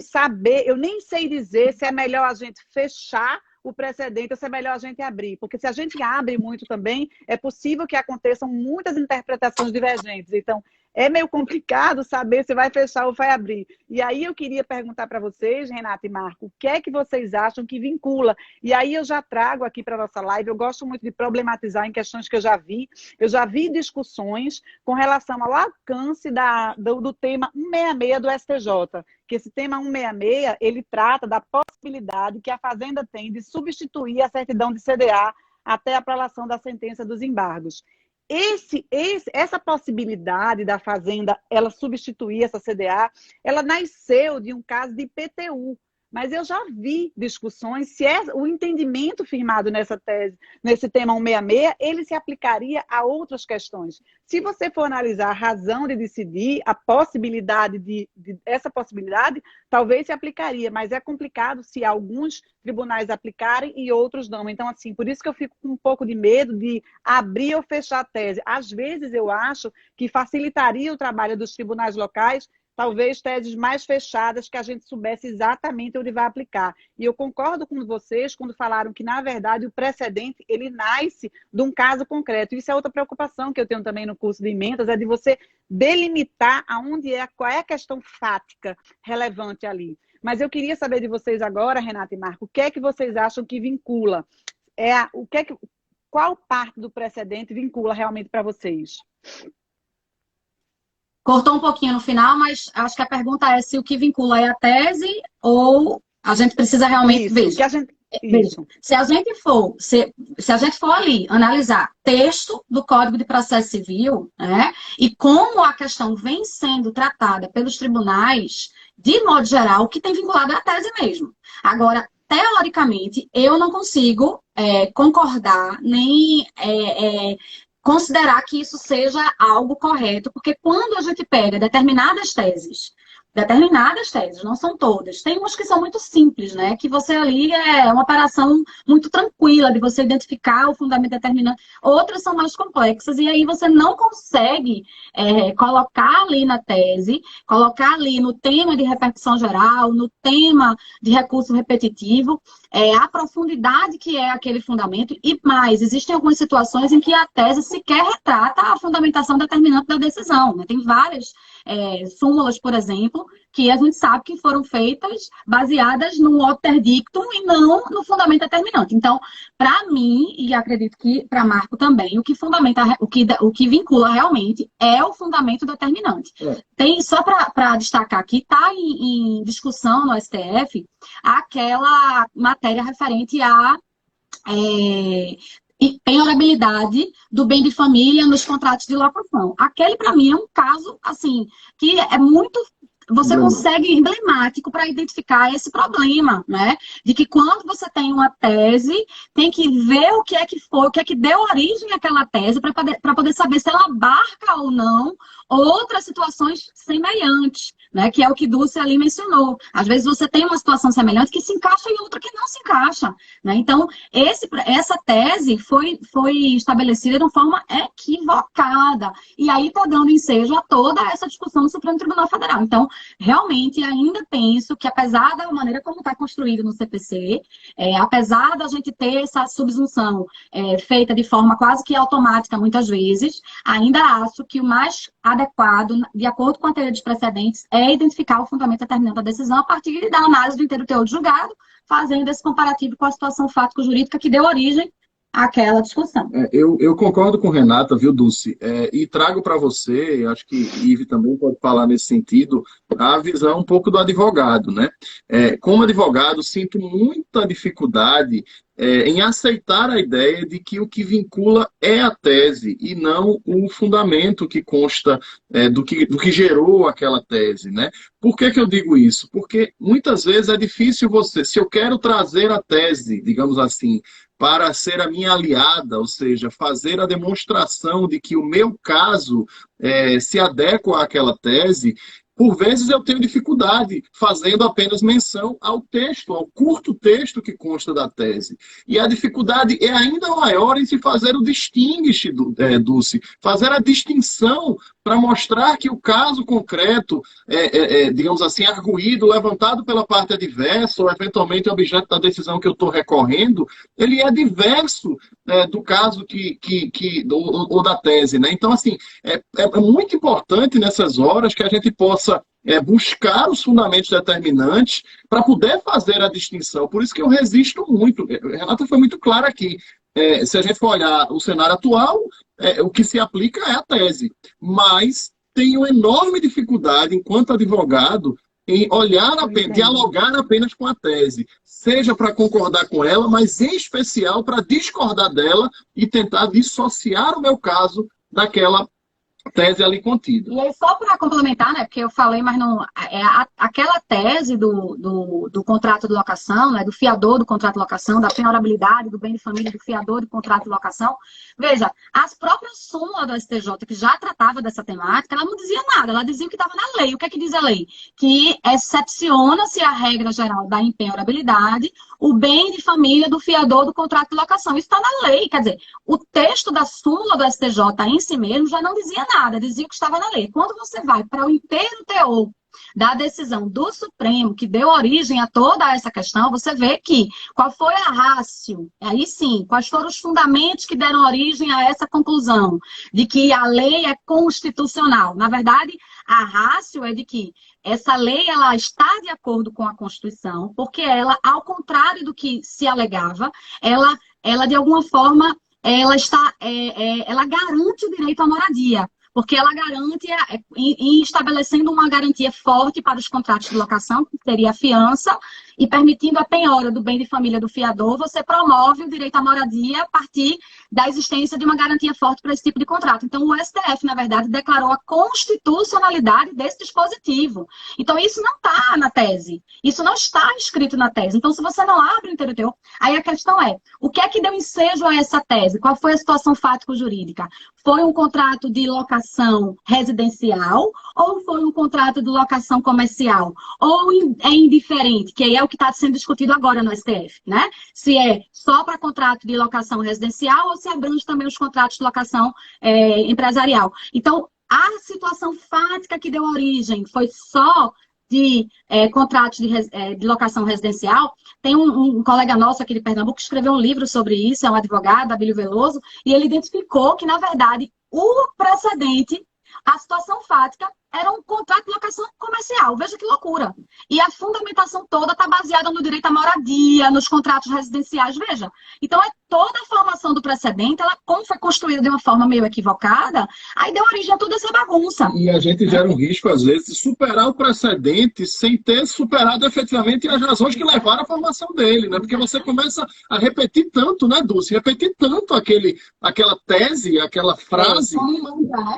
eu nem sei dizer se é melhor a gente fechar o precedente ou se é melhor a gente abrir. Porque se a gente abre muito também, é possível que aconteçam muitas interpretações divergentes. Então, é meio complicado saber se vai fechar ou vai abrir. E aí eu queria perguntar para vocês, Renata e Marco, o que é que vocês acham que vincula? E aí eu já trago aqui para a nossa live, eu gosto muito de problematizar em questões que eu já vi. Eu já vi discussões com relação ao alcance do tema 166 do STJ, que esse tema 166, ele trata da possibilidade que a Fazenda tem de substituir a certidão de CDA até a aprovação da sentença dos embargos. Essa possibilidade da Fazenda ela substituir essa CDA, ela nasceu de um caso de IPTU. Mas eu já vi discussões se o entendimento firmado nessa tese, nesse tema 166, ele se aplicaria a outras questões. Se você for analisar a razão de decidir, a possibilidade essa possibilidade, talvez se aplicaria, mas é complicado se alguns tribunais aplicarem e outros não. Então, assim, por isso que eu fico com um pouco de medo de abrir ou fechar a tese. Às vezes eu acho que facilitaria o trabalho dos tribunais locais, talvez teses mais fechadas, que a gente soubesse exatamente onde vai aplicar. E eu concordo com vocês quando falaram que, na verdade, o precedente, ele nasce de um caso concreto. Isso é outra preocupação que eu tenho também no curso de emendas, é de você delimitar qual é a questão fática relevante ali. Mas eu queria saber de vocês agora, Renata e Marco, o que é que vocês acham que vincula? Qual parte do precedente vincula realmente para vocês? Cortou um pouquinho no final, mas acho que a pergunta é se o que vincula é a tese ou a gente precisa realmente ver. Se a gente for ali analisar texto do Código de Processo Civil, né, e como a questão vem sendo tratada pelos tribunais, de modo geral, o que tem vinculado é a tese mesmo. Agora, teoricamente, eu não consigo concordar nem considerar que isso seja algo correto, porque quando a gente pega determinadas teses, não são todas. Tem umas que são muito simples, né? Que você ali é uma operação muito tranquila de você identificar o fundamento determinante. Outras são mais complexas e aí você não consegue colocar ali na tese, colocar ali no tema de repercussão geral, no tema de recurso repetitivo, a profundidade que é aquele fundamento e mais. Existem algumas situações em que a tese sequer retrata a fundamentação determinante da decisão, né? Tem várias súmulas, por exemplo, que a gente sabe que foram feitas baseadas no obter dictum e não no fundamento determinante. Então, para mim, e acredito que para Marco também, o que fundamenta, o que vincula realmente é o fundamento determinante. Tem, só para destacar aqui, está em discussão no STF aquela matéria referente a penhorabilidade do bem de família nos contratos de locação. Aquele, para mim, é um caso, assim, que é muito... Você consegue emblemático para identificar esse problema, né? De que quando você tem uma tese, tem que ver o que é que foi, o que é que deu origem àquela tese, para poder saber se ela abarca ou não outras situações semelhantes, né? Que é o que Dulce ali mencionou. Às vezes você tem uma situação semelhante que se encaixa e outra que não se encaixa, né? Então, essa tese foi estabelecida de uma forma equivocada. E aí está dando ensejo a toda essa discussão no Supremo Tribunal Federal. Então, realmente, ainda penso que, apesar da maneira como está construído no CPC, apesar da gente ter essa subsunção feita de forma quase que automática, muitas vezes, ainda acho que o mais adequado, de acordo com a teoria dos precedentes, é identificar o fundamento determinante da decisão a partir da análise do inteiro teor do julgado, fazendo esse comparativo com a situação fático-jurídica que deu origem àquela discussão. Eu concordo com Renata, viu, Dulce? E trago para você, acho que Ive também pode falar nesse sentido, a visão um pouco do advogado, né? Como advogado, sinto muita dificuldade em aceitar a ideia de que o que vincula é a tese e não o fundamento que consta do que gerou aquela tese, né? Por que eu digo isso? Porque muitas vezes é difícil se eu quero trazer a tese, digamos assim, para ser a minha aliada, ou seja, fazer a demonstração de que o meu caso se adequa àquela tese, por vezes eu tenho dificuldade fazendo apenas menção ao texto, ao curto texto que consta da tese. E a dificuldade é ainda maior em se fazer o distinguish, Dulce, fazer a distinção para mostrar que o caso concreto, digamos assim, arguído, levantado pela parte adversa, ou eventualmente objeto da decisão que eu estou recorrendo, ele é diverso do caso ou da tese, né? Então, assim, é muito importante nessas horas que a gente possa buscar os fundamentos determinantes para poder fazer a distinção. Por isso que eu resisto muito. Renata foi muito clara aqui. Se a gente for olhar o cenário atual, o que se aplica é a tese. Mas tenho enorme dificuldade, enquanto advogado, em dialogar apenas com a tese. Seja para concordar com ela, mas em especial para discordar dela e tentar dissociar o meu caso daquela tese ali contida. E aí, só para complementar, né, porque eu falei, mas não... aquela tese do contrato de locação, né, do fiador do contrato de locação, da penhorabilidade do bem de família do fiador do contrato de locação, veja, as próprias súmulas do STJ, que já tratava dessa temática, ela não dizia nada, ela dizia o que estava na lei. O que é que diz a lei? Que excepciona-se a regra geral da impenhorabilidade, o bem de família do fiador do contrato de locação. Isso está na lei, quer dizer, o texto da súmula do STJ em si mesmo já não dizia nada, dizia o que estava na lei. Quando você vai para o inteiro teor da decisão do Supremo, que deu origem a toda essa questão, você vê que qual foi a ratio, aí sim, quais foram os fundamentos que deram origem a essa conclusão, de que a lei é constitucional. Na verdade, a ratio é de que essa lei ela está de acordo com a Constituição, porque ela, ao contrário do que se alegava, ela de alguma forma, ela garante o direito à moradia. Porque ela garante, estabelecendo uma garantia forte para os contratos de locação, que seria a fiança, e permitindo a penhora do bem de família do fiador, você promove o direito à moradia a partir da existência de uma garantia forte para esse tipo de contrato. Então, o STF, na verdade, declarou a constitucionalidade desse dispositivo. Então, isso não está na tese. Isso não está escrito na tese. Então, se você não abre o interior, aí a questão é, o que é que deu ensejo a essa tese? Qual foi a situação fático-jurídica? Foi um contrato de locação residencial ou foi um contrato de locação comercial? Ou é indiferente, que é o que está sendo discutido agora no STF, né? Se é só para contrato de locação residencial ou se abrange também os contratos de locação empresarial. Então, a situação fática que deu origem foi só de contratos de locação residencial. Tem um colega nosso aqui de Pernambuco que escreveu um livro sobre isso, é um advogado, Abílio Veloso, e ele identificou que, na verdade, o precedente, a situação fática, era um contrato de locação comercial. Veja que loucura. E a fundamentação toda está baseada no direito à moradia, nos contratos residenciais. Veja. Então, toda a formação do precedente, ela, como foi construída de uma forma meio equivocada, aí deu origem a toda essa bagunça. E a gente gera um risco, às vezes, de superar o precedente sem ter superado efetivamente as razões que levaram à formação dele, né? Porque você começa a repetir tanto, né, Dulce? Repetir tanto aquela tese, aquela frase,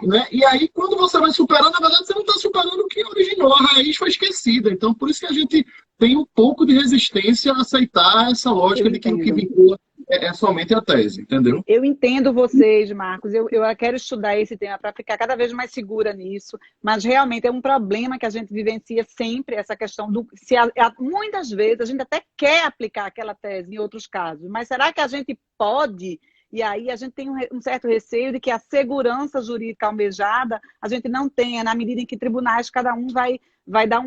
né? E aí, quando você vai superando, na verdade, você não está superando o que originou, a raiz foi esquecida. Então, por isso que a gente tem um pouco de resistência a aceitar essa lógica de que o que vincula é somente a tese, entendeu? Eu entendo vocês, Marcos. Eu quero estudar esse tema para ficar cada vez mais segura nisso, mas realmente é um problema que a gente vivencia sempre, essa questão do... muitas vezes a gente até quer aplicar aquela tese em outros casos, mas será que a gente pode... E aí a gente tem um certo receio de que a segurança jurídica almejada a gente não tenha, na medida em que tribunais, cada um vai dar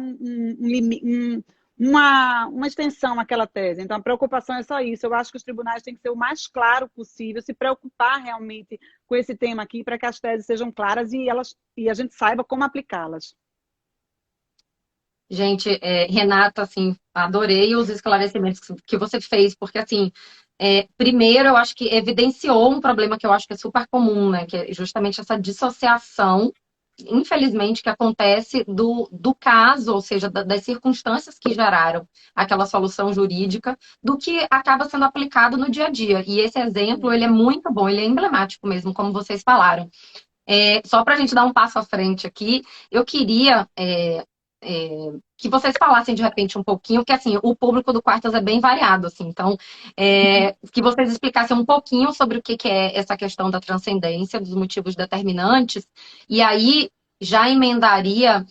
uma extensão àquela tese. Então a preocupação é só isso. Eu acho que os tribunais têm que ser o mais claro possível, se preocupar realmente com esse tema aqui, para que as teses sejam claras e a gente saiba como aplicá-las. Gente, Renata, assim, adorei os esclarecimentos que você fez, porque, assim, primeiro, eu acho que evidenciou um problema que eu acho que é super comum, né? Que é justamente essa dissociação, infelizmente, que acontece do caso, ou seja, das circunstâncias que geraram aquela solução jurídica, do que acaba sendo aplicado no dia a dia. E esse exemplo, ele é muito bom, ele é emblemático mesmo, como vocês falaram. Só para a gente dar um passo à frente aqui, eu queria... que vocês falassem de repente um pouquinho, porque assim, o público do Quartas é bem variado, assim, então que vocês explicassem um pouquinho sobre o que é essa questão da transcendência, dos motivos determinantes, e aí já emendaria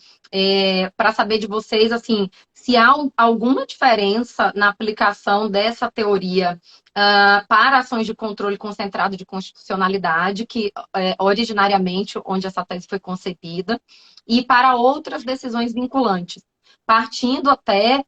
para saber de vocês, assim, se há alguma diferença na aplicação dessa teoria para ações de controle concentrado de constitucionalidade, que originariamente onde essa tese foi concebida, e para outras decisões vinculantes, partindo até,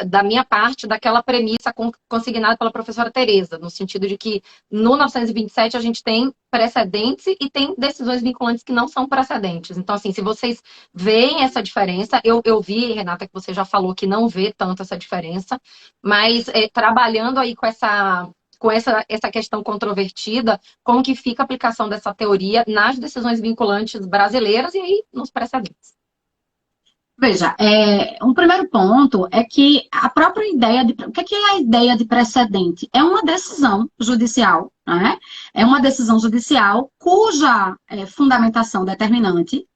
da minha parte, daquela premissa consignada pela professora Tereza, no sentido de que no 927 a gente tem precedentes e tem decisões vinculantes que não são precedentes. Então, assim, se vocês veem essa diferença, eu vi, Renata, que você já falou que não vê tanto essa diferença, mas trabalhando aí com essa questão controvertida, como que fica a aplicação dessa teoria nas decisões vinculantes brasileiras e aí nos precedentes. Veja, um primeiro ponto é que a própria ideia de... O que é a ideia de precedente? É uma decisão judicial, né? É uma decisão judicial cuja fundamentação determinante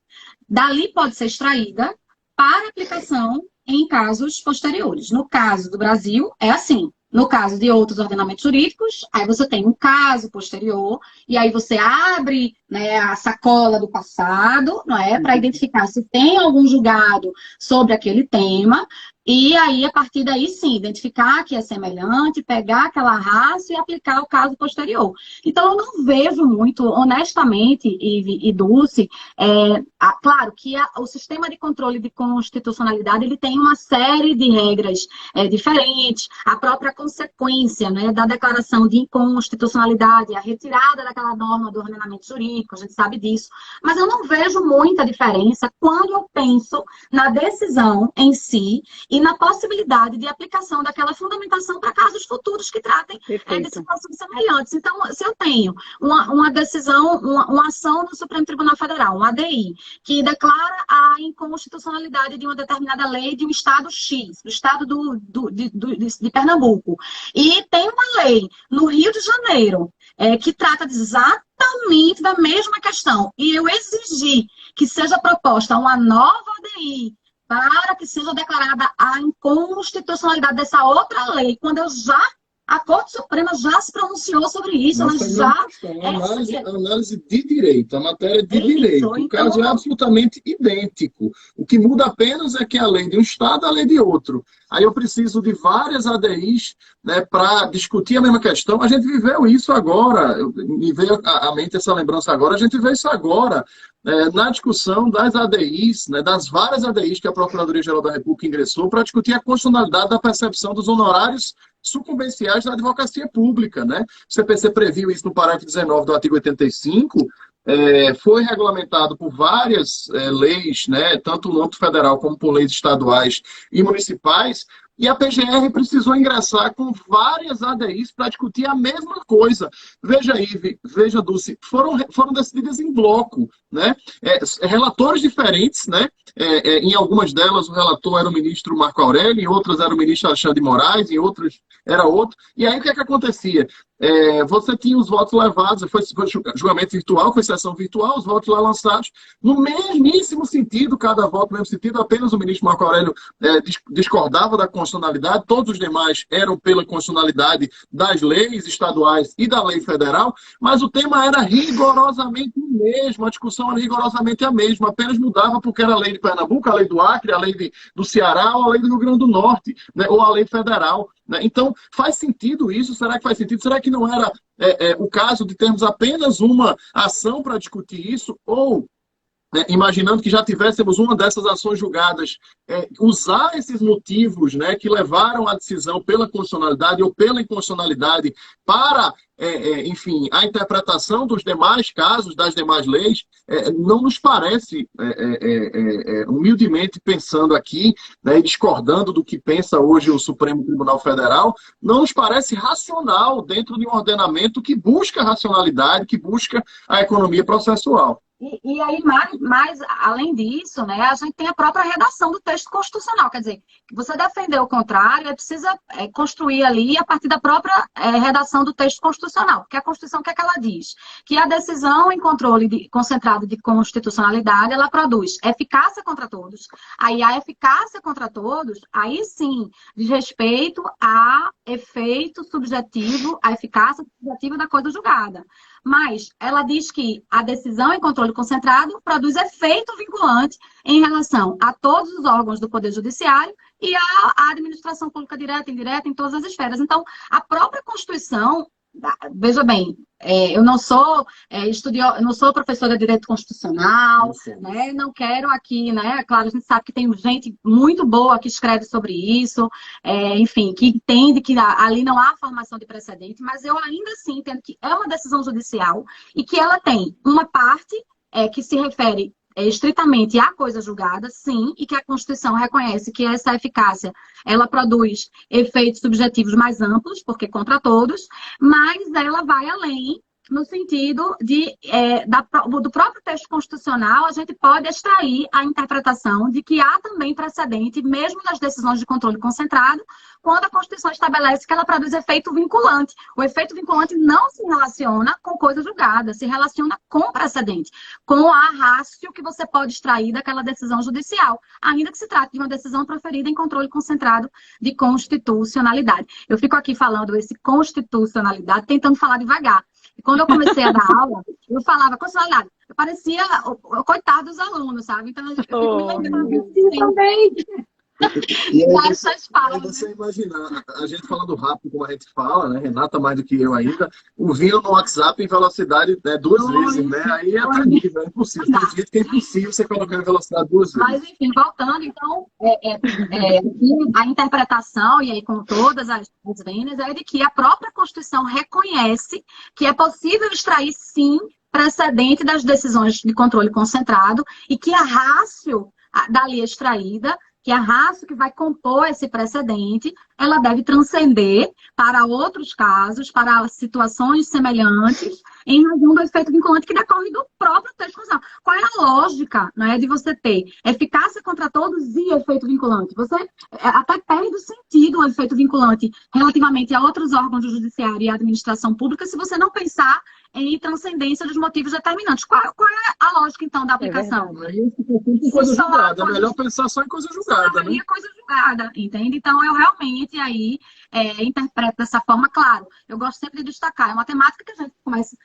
dali pode ser extraída para aplicação em casos posteriores. No caso do Brasil, é assim. No caso de outros ordenamentos jurídicos, aí você tem um caso posterior, e aí você abre, né, a sacola do passado, não é, para identificar se tem algum julgado sobre aquele tema, e aí, a partir daí, sim, identificar que é semelhante, pegar aquela raça e aplicar o caso posterior. Então, eu não vejo muito, honestamente, Ive e Dulce, claro que o sistema de controle de constitucionalidade, ele tem uma série de regras diferentes, a própria consequência, né, da declaração de inconstitucionalidade, a retirada daquela norma do ordenamento jurídico, a gente sabe disso, mas eu não vejo muita diferença quando eu penso na decisão em si e na possibilidade de aplicação daquela fundamentação para casos futuros que tratem de situações semelhantes. Então, se eu tenho uma decisão, uma ação do Supremo Tribunal Federal, um ADI, que declara a inconstitucionalidade de uma determinada lei de um estado X, do estado de Pernambuco. E tem uma lei no Rio de Janeiro que trata exatamente da mesma questão. E eu exigi que seja proposta uma nova ADI para que seja declarada a inconstitucionalidade dessa outra lei, quando a Corte Suprema já se pronunciou sobre isso, ela já... Análise de direito, a matéria de direito. O caso é absolutamente idêntico. O que muda apenas é que a lei de um Estado é a lei de outro. Aí eu preciso de várias ADIs, né, para discutir a mesma questão. A gente viveu isso agora, me veio à mente essa lembrança agora, a gente vê isso agora, na discussão das ADIs, né, das várias ADIs que a Procuradoria-Geral da República ingressou para discutir a constitucionalidade da percepção dos honorários sucumbenciais da advocacia pública, né? O CPC previu isso no parágrafo 19 do artigo 85, foi regulamentado por várias leis, né, tanto no âmbito federal como por leis estaduais e municipais, e a PGR precisou ingressar com várias ADIs para discutir a mesma coisa. Veja, Ive, veja, Dulce, foram decididas em bloco, né? Relatores diferentes, né? Em algumas delas o relator era o ministro Marco Aurélio, em outras era o ministro Alexandre de Moraes, em outras era outro. E aí o que é que acontecia? Você tinha os votos levados, foi julgamento virtual, foi sessão virtual, os votos lá lançados, no mesmíssimo sentido, cada voto no mesmo sentido, apenas o ministro Marco Aurélio discordava da constitucionalidade, todos os demais eram pela constitucionalidade das leis estaduais e da lei federal, mas o tema era rigorosamente o mesmo, a discussão era rigorosamente a mesma, apenas mudava porque era a lei de Pernambuco, a lei do Acre, a lei do Ceará ou a lei do Rio Grande do Norte, né, ou a lei federal. Então, faz sentido isso? Será que faz sentido? Será que não era o caso de termos apenas uma ação para discutir isso? Ou, imaginando que já tivéssemos uma dessas ações julgadas, usar esses motivos, né, que levaram à decisão pela constitucionalidade ou pela inconstitucionalidade para, enfim, a interpretação dos demais casos, das demais leis, não nos parece, humildemente pensando aqui, né, e discordando do que pensa hoje o Supremo Tribunal Federal, não nos parece racional dentro de um ordenamento que busca racionalidade, que busca a economia processual. E aí, mais além disso, né, a gente tem a própria redação do texto constitucional. Quer dizer, você defender o contrário, precisa construir ali a partir da própria redação do texto constitucional. Porque a Constituição, o que é que ela diz? Que a decisão em controle concentrado de constitucionalidade, ela produz eficácia contra todos. Aí a eficácia contra todos, aí sim, diz respeito a efeito subjetivo, a eficácia subjetiva da coisa julgada. Mas ela diz que a decisão em controle concentrado produz efeito vinculante em relação a todos os órgãos do Poder Judiciário e à administração pública direta e indireta em todas as esferas. Então, a própria Constituição, veja bem, eu não sou não sou professora de Direito Constitucional, né? Não quero aqui, né? Claro, a gente sabe que tem gente muito boa que escreve sobre isso, enfim, que entende que ali não há formação de precedente, mas eu ainda assim entendo que é uma decisão judicial e que ela tem uma parte que se refere estritamente à coisa julgada, sim, e que a Constituição reconhece que essa eficácia, ela produz efeitos subjetivos mais amplos, porque contra todos, mas ela vai além no sentido do próprio texto constitucional, a gente pode extrair a interpretação de que há também precedente, mesmo nas decisões de controle concentrado, quando a Constituição estabelece que ela produz efeito vinculante. O efeito vinculante não se relaciona com coisa julgada, se relaciona com precedente, com a ratio que você pode extrair daquela decisão judicial, ainda que se trate de uma decisão proferida em controle concentrado de constitucionalidade. Eu fico aqui falando esse constitucionalidade, tentando falar devagar. E quando eu comecei a dar aula, eu falava constitucionalidade. Eu parecia o coitado dos alunos, sabe? Então, eu fico me lembrando também. E aí você imaginar, a gente falando rápido como a gente fala, né? Renata mais do que eu ainda, ouvindo no WhatsApp em velocidade 2 vezes, né? Aí é terrível, é impossível. Tem jeito que é impossível você colocar em velocidade 2 vezes. Mas, enfim, voltando, então, a interpretação, e aí com todas as vênias, é de que a própria Constituição reconhece que é possível extrair, sim, precedente das decisões de controle concentrado e que a ratio dali extraída, que a ratio que vai compor esse precedente, ela deve transcender para outros casos, para situações semelhantes, em razão do efeito vinculante que decorre do próprio texto constitucional. Qual é a lógica, né, de você ter eficácia contra todos e efeito vinculante. Você até perde o sentido o efeito vinculante relativamente a outros órgãos do judiciário e administração pública se você não pensar em transcendência dos motivos determinantes. Qual é a lógica, então, da aplicação? Coisa julgada. É melhor pensar só em coisa julgada, né? Coisa julgada, entende? Então, eu realmente aí interpreto dessa forma. Claro, eu gosto sempre de destacar. É uma temática que a gente começa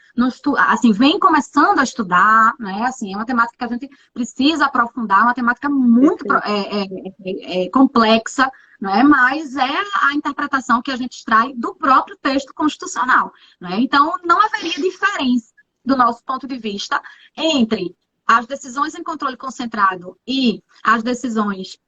assim, vem começando a estudar, né? Assim, é uma temática que a gente precisa aprofundar, uma temática muito complexa, né? Mas é a interpretação que a gente extrai do próprio texto constitucional, né? Então, não haveria diferença, do nosso ponto de vista, entre as decisões em controle concentrado e as decisões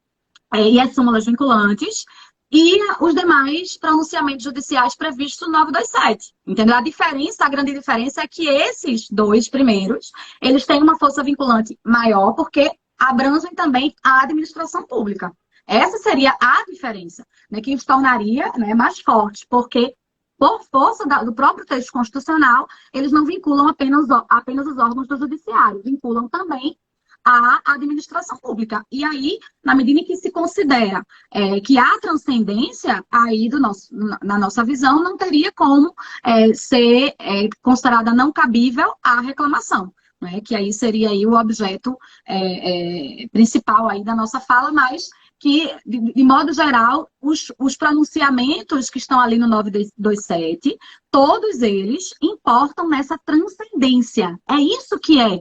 e as súmulas vinculantes e os demais pronunciamentos judiciais previstos no 927. Entendeu? A grande diferença é que esses dois primeiros, eles têm uma força vinculante maior porque abrangem também a administração pública. Essa seria a diferença, né, que os tornaria, né, mais fortes, porque, por força do próprio texto constitucional, eles não vinculam apenas os órgãos do judiciário, vinculam também a administração pública. E aí, na medida em que se considera que há transcendência, aí na nossa visão, não teria como ser considerada não cabível a reclamação. Né, que aí seria aí o objeto principal aí da nossa fala, mas que, de modo geral, os pronunciamentos que estão ali no 927, todos eles importam nessa transcendência. É isso que é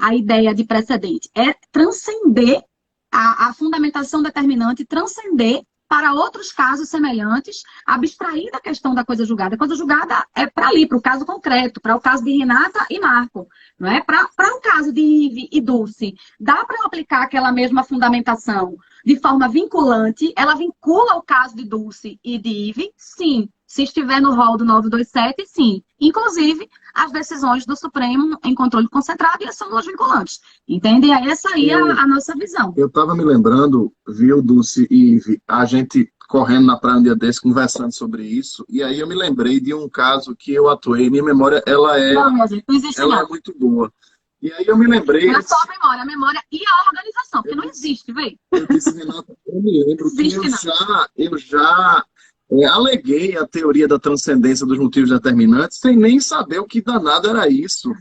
a ideia de precedente. É transcender a fundamentação determinante, transcender para outros casos semelhantes, abstrair da questão da coisa julgada. A coisa julgada é para ali, para o caso concreto, para o caso de Renata e Marco. Não é? Para o caso de Ive e Dulce, dá para aplicar aquela mesma fundamentação de forma vinculante? Ela vincula o caso de Dulce e de Ive? Sim. Se estiver no rol do 927, sim. Inclusive, as decisões do Supremo em controle concentrado e as súmulas vinculantes. Entende? Essa aí é a nossa visão. Eu estava me lembrando, viu, Dulce e Ive, a gente correndo na praia um dia desse, conversando sobre isso, e aí eu me lembrei de um caso que eu atuei. Minha memória, ela é muito boa. E aí eu me lembrei... Não é só a memória e a organização, porque não existe, velho. Eu disse, Renata, eu me lembro que eu já aleguei a teoria da transcendência dos motivos determinantes sem nem saber o que danado era isso.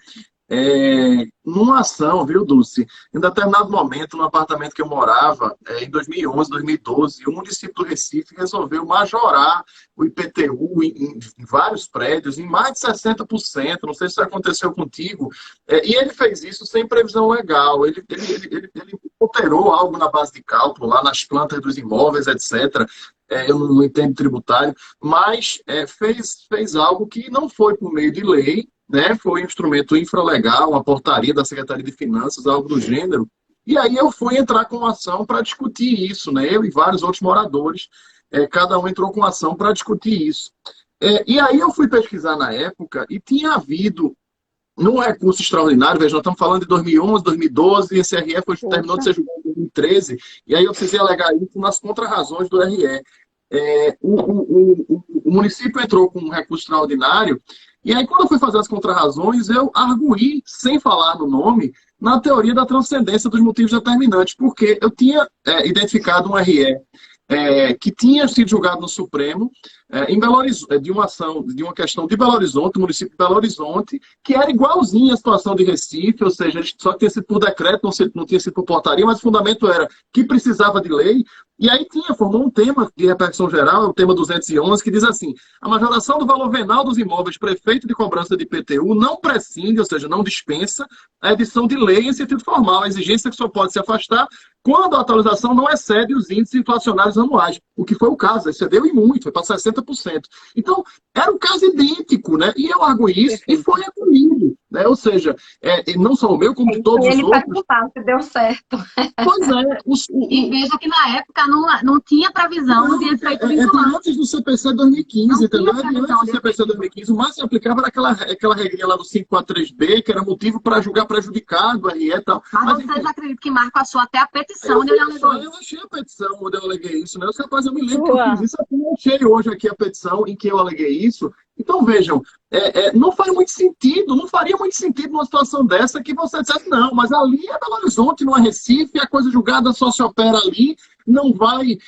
Numa ação, viu, Dulce? Em determinado momento, no apartamento que eu morava, em 2011, 2012, o município do Recife resolveu majorar o IPTU em vários prédios, em mais de 60%, não sei se isso aconteceu contigo, e ele fez isso sem previsão legal, ele alterou algo na base de cálculo, lá nas plantas dos imóveis, etc., eu não entendo tributário, mas fez algo que não foi por meio de lei, né? Foi um instrumento infralegal, uma portaria da Secretaria de Finanças, algo do gênero. E aí eu fui entrar com uma ação para discutir isso, né? Eu e vários outros moradores, cada um entrou com ação para discutir isso. E aí eu fui pesquisar na época e tinha havido, num recurso extraordinário, veja, nós estamos falando de 2011, 2012, esse RE terminou de ser julgado em 2013, e aí eu precisei alegar isso nas contrarrazões do RE. O município entrou com um recurso extraordinário, e aí quando eu fui fazer as contrarrazões, eu arguí, sem falar no nome, na teoria da transcendência dos motivos determinantes, porque eu tinha identificado um RE que tinha sido julgado no Supremo em Belo Horizonte, de uma questão de Belo Horizonte, do município de Belo Horizonte, que era igualzinha à situação de Recife, ou seja, só tinha sido por decreto, não tinha sido por portaria, mas o fundamento era que precisava de lei. E aí formou um tema de repercussão geral, o tema 211, que diz assim: a majoração do valor venal dos imóveis para efeito de cobrança de IPTU não prescinde, ou seja, não dispensa a edição de lei em sentido formal, a exigência que só pode se afastar quando a atualização não excede os índices inflacionários anuais, o que foi o caso, excedeu e muito, foi para 60%. Então, era um caso idêntico, né? E eu arguí isso e foi acolhido, né? Ou seja, não só o meu, como de todos os outros. Ele perguntar se deu certo. Pois é. E veja que na época não tinha previsão de efeito vinculante. Antes do CPC 2015, entendeu? Antes do CPC 2015, o máximo aplicava era aquela regrinha lá do 543B, que era motivo para julgar prejudicado, RE e tal. Mas vocês acreditam que Marco achou até a petição onde ele alegou isso? Eu achei a petição onde eu aleguei isso, né? Eu me lembro que eu fiz isso, eu achei hoje aqui a petição em que eu aleguei isso. Então, vejam, não faz muito sentido, não faria muito sentido numa situação dessa que você dissesse, não, mas ali é Belo Horizonte, não é Recife, a coisa julgada só se opera ali, não vai,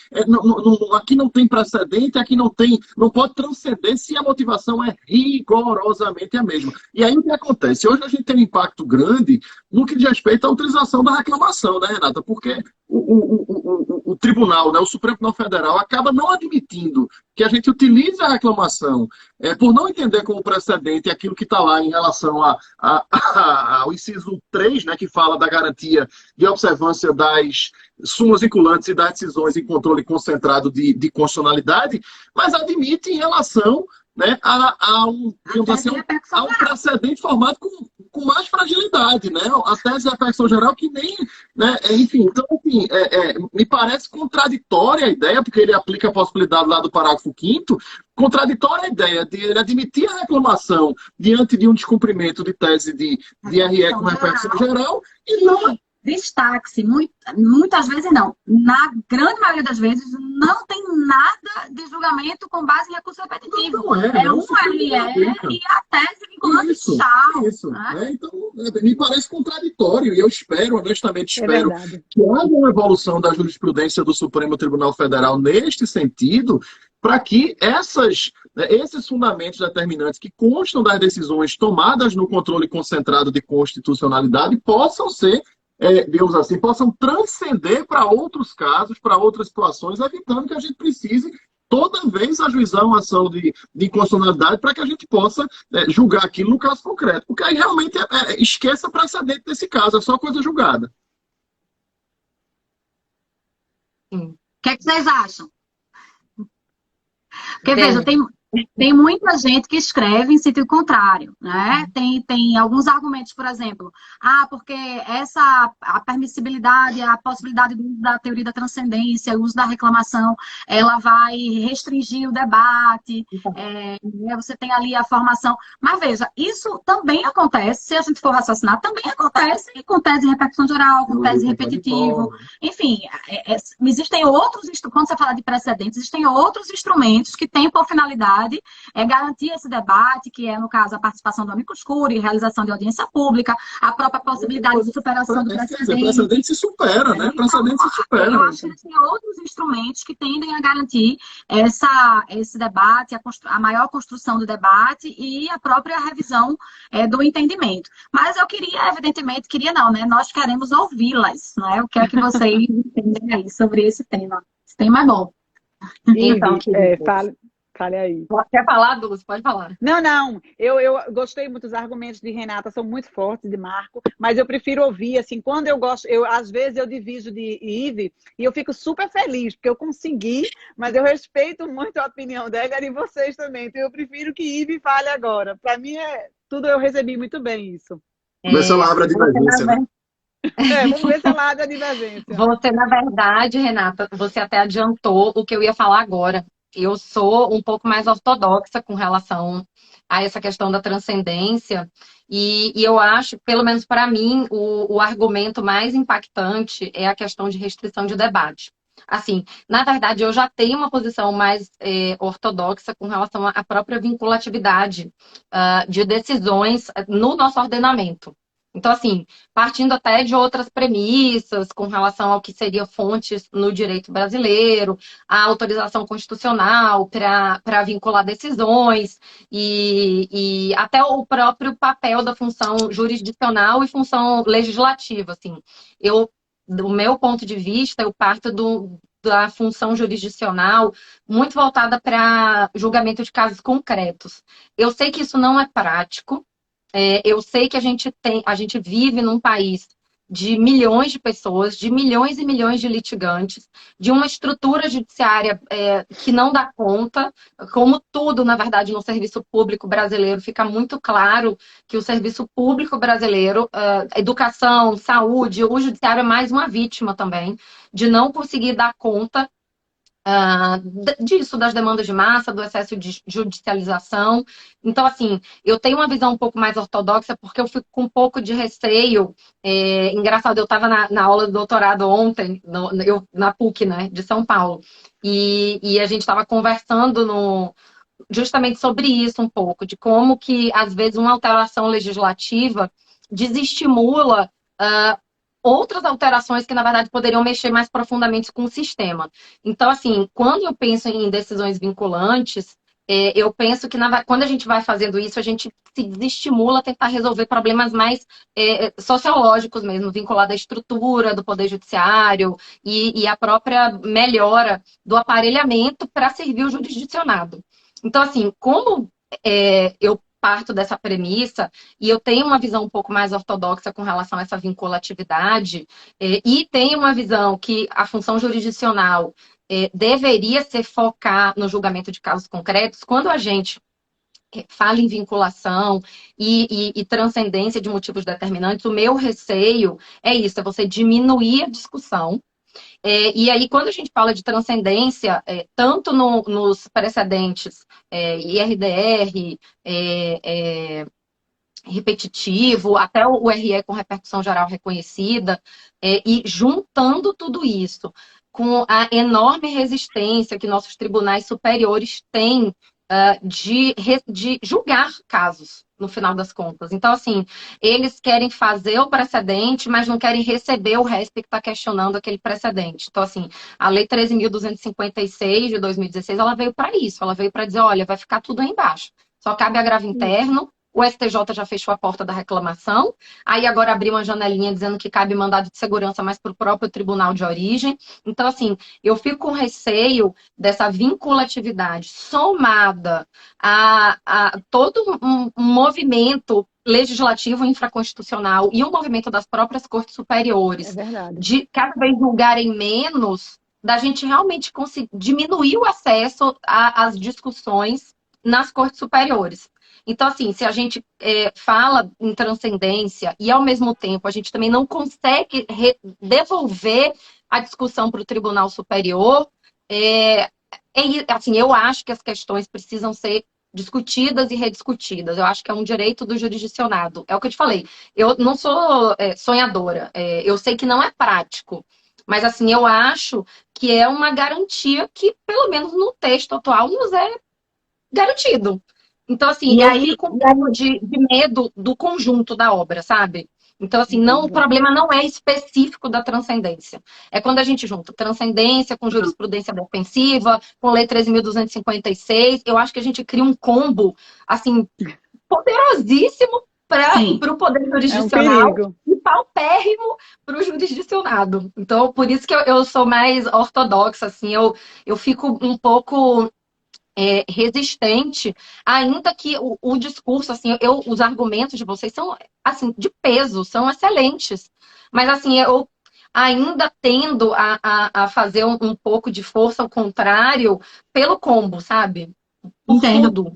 aqui não tem precedente, aqui não pode transcender se a motivação é rigorosamente a mesma. E aí o que acontece? Hoje a gente tem um impacto grande no que diz respeito à utilização da reclamação, né, Renata? Porque o tribunal, né, o Supremo Tribunal Federal, acaba não admitindo que a gente utilize a reclamação por não entender como precedente aquilo que está lá em relação ao inciso 3, né, que fala da garantia de observância das súmulas vinculantes e das decisões em controle concentrado de constitucionalidade, mas admite em relação, né, a um precedente formado com mais fragilidade, né? A tese de repercussão geral que nem, né? Enfim, então, assim, me parece contraditória a ideia, porque ele aplica a possibilidade lá do parágrafo 5º, contraditória a ideia de ele admitir a reclamação diante de um descumprimento de tese de RE com repercussão geral e não... Destaque-se, muitas vezes não. Na grande maioria das vezes, não tem nada de julgamento com base em recurso repetitivo. É um RE e a tese vinculante chau. Isso. Né? Então, me parece contraditório e eu espero, honestamente espero, que haja uma evolução da jurisprudência do Supremo Tribunal Federal neste sentido, para que esses fundamentos determinantes que constam das decisões tomadas no controle concentrado de constitucionalidade possam ser digamos assim, possam transcender para outros casos, para outras situações, evitando que a gente precise toda vez ajuizar uma ação de inconstitucionalidade para que a gente possa julgar aquilo no caso concreto. Porque aí realmente esqueça precedente desse caso, é só coisa julgada. O que é que vocês acham? Porque, veja, tem muita gente que escreve em sentido contrário, né? Tem alguns argumentos, por exemplo, porque a permissibilidade, a possibilidade do uso da teoria da transcendência, o uso da reclamação, ela vai restringir o debate, você tem ali a formação. Mas veja, isso também acontece, se a gente for raciocinar, também acontece com tese de repercussão geral, com tese repetitivo, enfim, existem outros, quando você fala de precedentes, existem outros instrumentos que têm por finalidade garantir esse debate, que é, no caso, a participação do amicus curiae, realização de audiência pública, a própria possibilidade de superação do precedente. O precedente se supera, né? O precedente se supera. Eu acho que tem outros instrumentos que tendem a garantir esse debate, a maior construção do debate e a própria revisão do entendimento. Mas eu queria, evidentemente, né? Nós queremos ouvi-las, né? O que é que vocês entendem aí sobre esse tema? Esse tema é bom. Então, fale aí. Quer falar, Dulce? Pode falar. Não. Eu gostei muito dos argumentos de Renata, são muito fortes, de Marco, mas eu prefiro ouvir, assim, quando eu gosto, às vezes eu divido de Ive e eu fico super feliz, porque eu consegui, mas eu respeito muito a opinião dela e de vocês também, então eu prefiro que Ive fale agora. Para mim, tudo eu recebi muito bem isso. Vamos ver se ela abre a divergência, né? Vamos ver se ela abre a divergência. Você, na verdade, Renata, você até adiantou o que eu ia falar agora. Eu sou um pouco mais ortodoxa com relação a essa questão da transcendência e eu acho, pelo menos para mim, o argumento mais impactante é a questão de restrição de debate. Assim, na verdade, eu já tenho uma posição mais ortodoxa com relação à própria vinculatividade de decisões no nosso ordenamento. Então, assim, partindo até de outras premissas com relação ao que seria fontes no direito brasileiro, a autorização constitucional para vincular decisões e até o próprio papel da função jurisdicional e função legislativa, assim. Do meu ponto de vista, eu parto da função jurisdicional muito voltada para julgamento de casos concretos. Eu sei que isso não é prático. Eu sei que a gente vive num país de milhões de pessoas, de milhões e milhões de litigantes, de uma estrutura judiciária que não dá conta, como tudo, na verdade, no serviço público brasileiro, fica muito claro que o serviço público brasileiro, educação, saúde, o judiciário é mais uma vítima também, de não conseguir dar conta disso, das demandas de massa, do excesso de judicialização. Então, assim, eu tenho uma visão um pouco mais ortodoxa porque eu fico com um pouco de receio. Engraçado, eu estava na aula do doutorado ontem, na PUC, né, de São Paulo, e a gente estava conversando justamente sobre isso um pouco, de como que, às vezes, uma alteração legislativa desestimula outras alterações que, na verdade, poderiam mexer mais profundamente com o sistema. Então, assim, quando eu penso em decisões vinculantes, eu penso que quando a gente vai fazendo isso, a gente se desestimula a tentar resolver problemas mais sociológicos mesmo, vinculados à estrutura do Poder Judiciário e a própria melhora do aparelhamento para servir o jurisdicionado. Então, assim, como eu parto dessa premissa e eu tenho uma visão um pouco mais ortodoxa com relação a essa vinculatividade e tenho uma visão que a função jurisdicional deveria ser focar no julgamento de casos concretos, quando a gente fala em vinculação e transcendência de motivos determinantes, o meu receio é isso, é você diminuir a discussão. E aí, quando a gente fala de transcendência, tanto nos precedentes IRDR, repetitivo, até o RE com repercussão geral reconhecida, e juntando tudo isso com a enorme resistência que nossos tribunais superiores têm de julgar casos, no final das contas. Então, assim, eles querem fazer o precedente, mas não querem receber o RESP que está questionando aquele precedente. Então, assim, a Lei 13.256 de 2016, ela veio para isso, ela veio para dizer, olha, vai ficar tudo aí embaixo. Só cabe agravo interno, o STJ já fechou a porta da reclamação, aí agora abriu uma janelinha dizendo que cabe mandado de segurança mais para o próprio tribunal de origem. Então, assim, eu fico com receio dessa vinculatividade somada a todo um movimento legislativo infraconstitucional e um movimento das próprias cortes superiores de cada vez julgarem menos, da gente realmente conseguir diminuir o acesso às discussões nas cortes superiores. Então, assim, se a gente fala em transcendência e, ao mesmo tempo, a gente também não consegue devolver a discussão para o Tribunal Superior, assim, eu acho que as questões precisam ser discutidas e rediscutidas. Eu acho que é um direito do jurisdicionado. É o que eu te falei. Eu não sou sonhadora. Eu sei que não é prático. Mas, assim, eu acho que é uma garantia que, pelo menos no texto atual, nos é garantido. Então, assim, eu fico um pouco de medo do conjunto da obra, sabe? Então, assim, o problema não é específico da transcendência. É quando a gente junta transcendência com jurisprudência defensiva, com Lei 13.256, eu acho que a gente cria um combo, assim, poderosíssimo para o Poder Jurisdicional e paupérrimo para o jurisdicionado. Então, por isso que eu sou mais ortodoxa, assim, eu fico um pouco resistente, ainda que o discurso, assim, os argumentos de vocês são, assim, de peso, são excelentes. Mas, assim, eu ainda tendo a fazer um pouco de força ao contrário pelo combo, sabe? Entendo.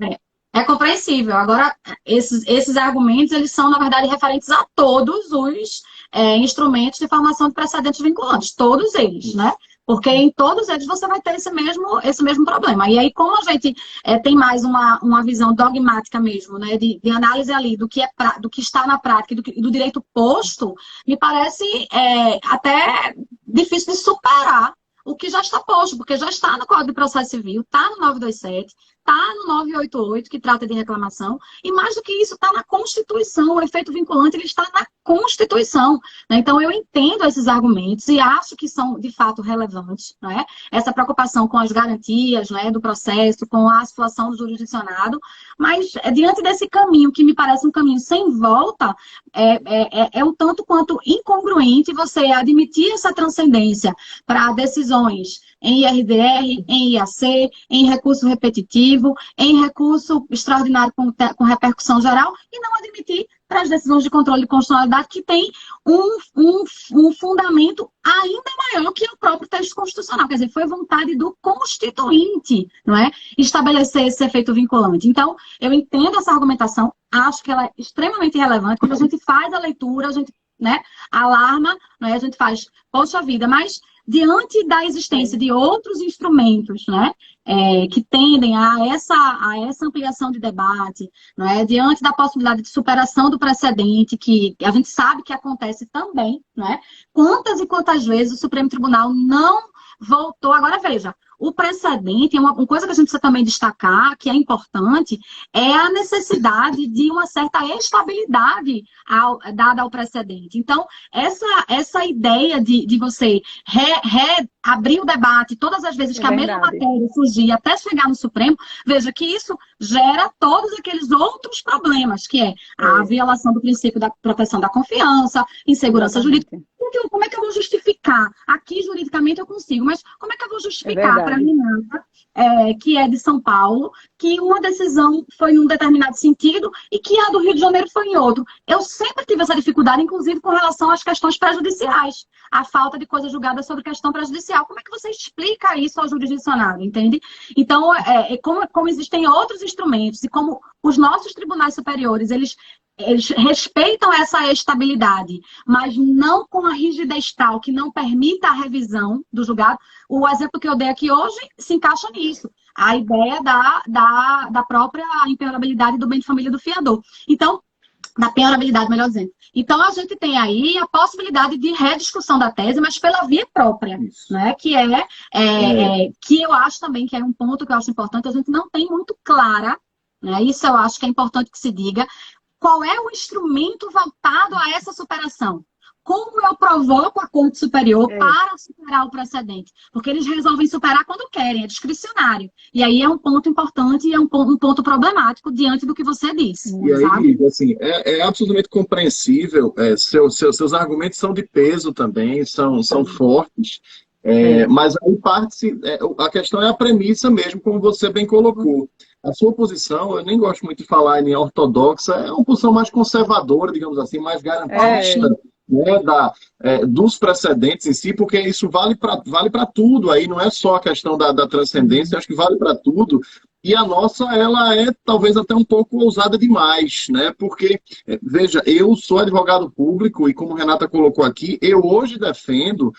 É compreensível. Agora, esses argumentos, eles são, na verdade, referentes a todos os instrumentos de formação de precedentes vinculantes. Todos eles, né? Porque em todos eles você vai ter esse mesmo problema. E aí, como a gente tem mais uma visão dogmática mesmo, né, de análise ali do que está na prática e do direito posto, me parece até difícil de superar o que já está posto, porque já está no Código de Processo Civil, está no 927, está no 988, que trata de reclamação, e mais do que isso, está na Constituição, o efeito vinculante ele está na Constituição. Né? Então, eu entendo esses argumentos e acho que são, de fato, relevantes. Né? Essa preocupação com as garantias, né, do processo, com a situação do jurisdicionado, mas diante desse caminho, que me parece um caminho sem volta, é um tanto quanto incongruente você admitir essa transcendência para decisões em IRDR, em IAC, em recurso repetitivo, em recurso extraordinário com repercussão geral, e não admitir para as decisões de controle de constitucionalidade que tem um fundamento ainda maior que o próprio texto constitucional. Quer dizer, foi vontade do constituinte, não é? Estabelecer esse efeito vinculante. Então, eu entendo essa argumentação, acho que ela é extremamente relevante. Quando a gente faz a leitura, a gente, né, alarma, né, a gente faz, poxa vida, mas diante da existência de outros instrumentos, né, que tendem a essa ampliação de debate, né, diante da possibilidade de superação do precedente, que a gente sabe que acontece também, né, quantas e quantas vezes o Supremo Tribunal não voltou. Agora, veja, o precedente, uma coisa que a gente precisa também destacar, que é importante, é a necessidade de uma certa estabilidade dada ao precedente. Então, essa ideia de você abrir o debate todas as vezes que a mesma matéria surgir até chegar no Supremo, veja que isso gera todos aqueles outros problemas, que é a violação do princípio da proteção da confiança, insegurança jurídica. Como é que eu vou justificar? Aqui, juridicamente, eu consigo, mas como é que eu vou justificar para a Renata, que é de São Paulo, que uma decisão foi em um determinado sentido e que a do Rio de Janeiro foi em outro? Eu sempre tive essa dificuldade, inclusive com relação às questões prejudiciais, a falta de coisa julgada sobre questão prejudicial. Como é que você explica isso ao jurisdicionado, entende? Então, como existem outros instrumentos e como os nossos tribunais superiores, eles respeitam essa estabilidade, mas não com a rigidez tal que não permita a revisão do julgado. O exemplo que eu dei aqui hoje se encaixa nisso. A ideia da própria impenhorabilidade do bem de família do fiador. Então, da penhorabilidade, melhor dizendo. Então, a gente tem aí a possibilidade de rediscussão da tese, mas pela via própria, né? Que eu acho também que é um ponto que eu acho importante, a gente não tem muito clara, né? Isso eu acho que é importante que se diga. Qual é o instrumento voltado a essa superação? Como eu provoco a Corte Superior para superar o precedente? Porque eles resolvem superar quando querem, é discricionário. E aí é um ponto importante e é um ponto problemático diante do que você disse. E sabe? aí, assim, é absolutamente compreensível, seus argumentos são de peso também, são fortes, mas aí parte-se, a questão é a premissa mesmo, como você bem colocou. A sua posição, eu nem gosto muito de falar em ortodoxa, é uma posição mais conservadora, digamos assim, mais garantista, né, dos precedentes em si, porque isso vale para tudo, aí não é só a questão da transcendência, acho que vale para tudo. E a nossa, ela é talvez até um pouco ousada demais, né? Porque, veja, eu sou advogado público e como a Renata colocou aqui, eu hoje defendo,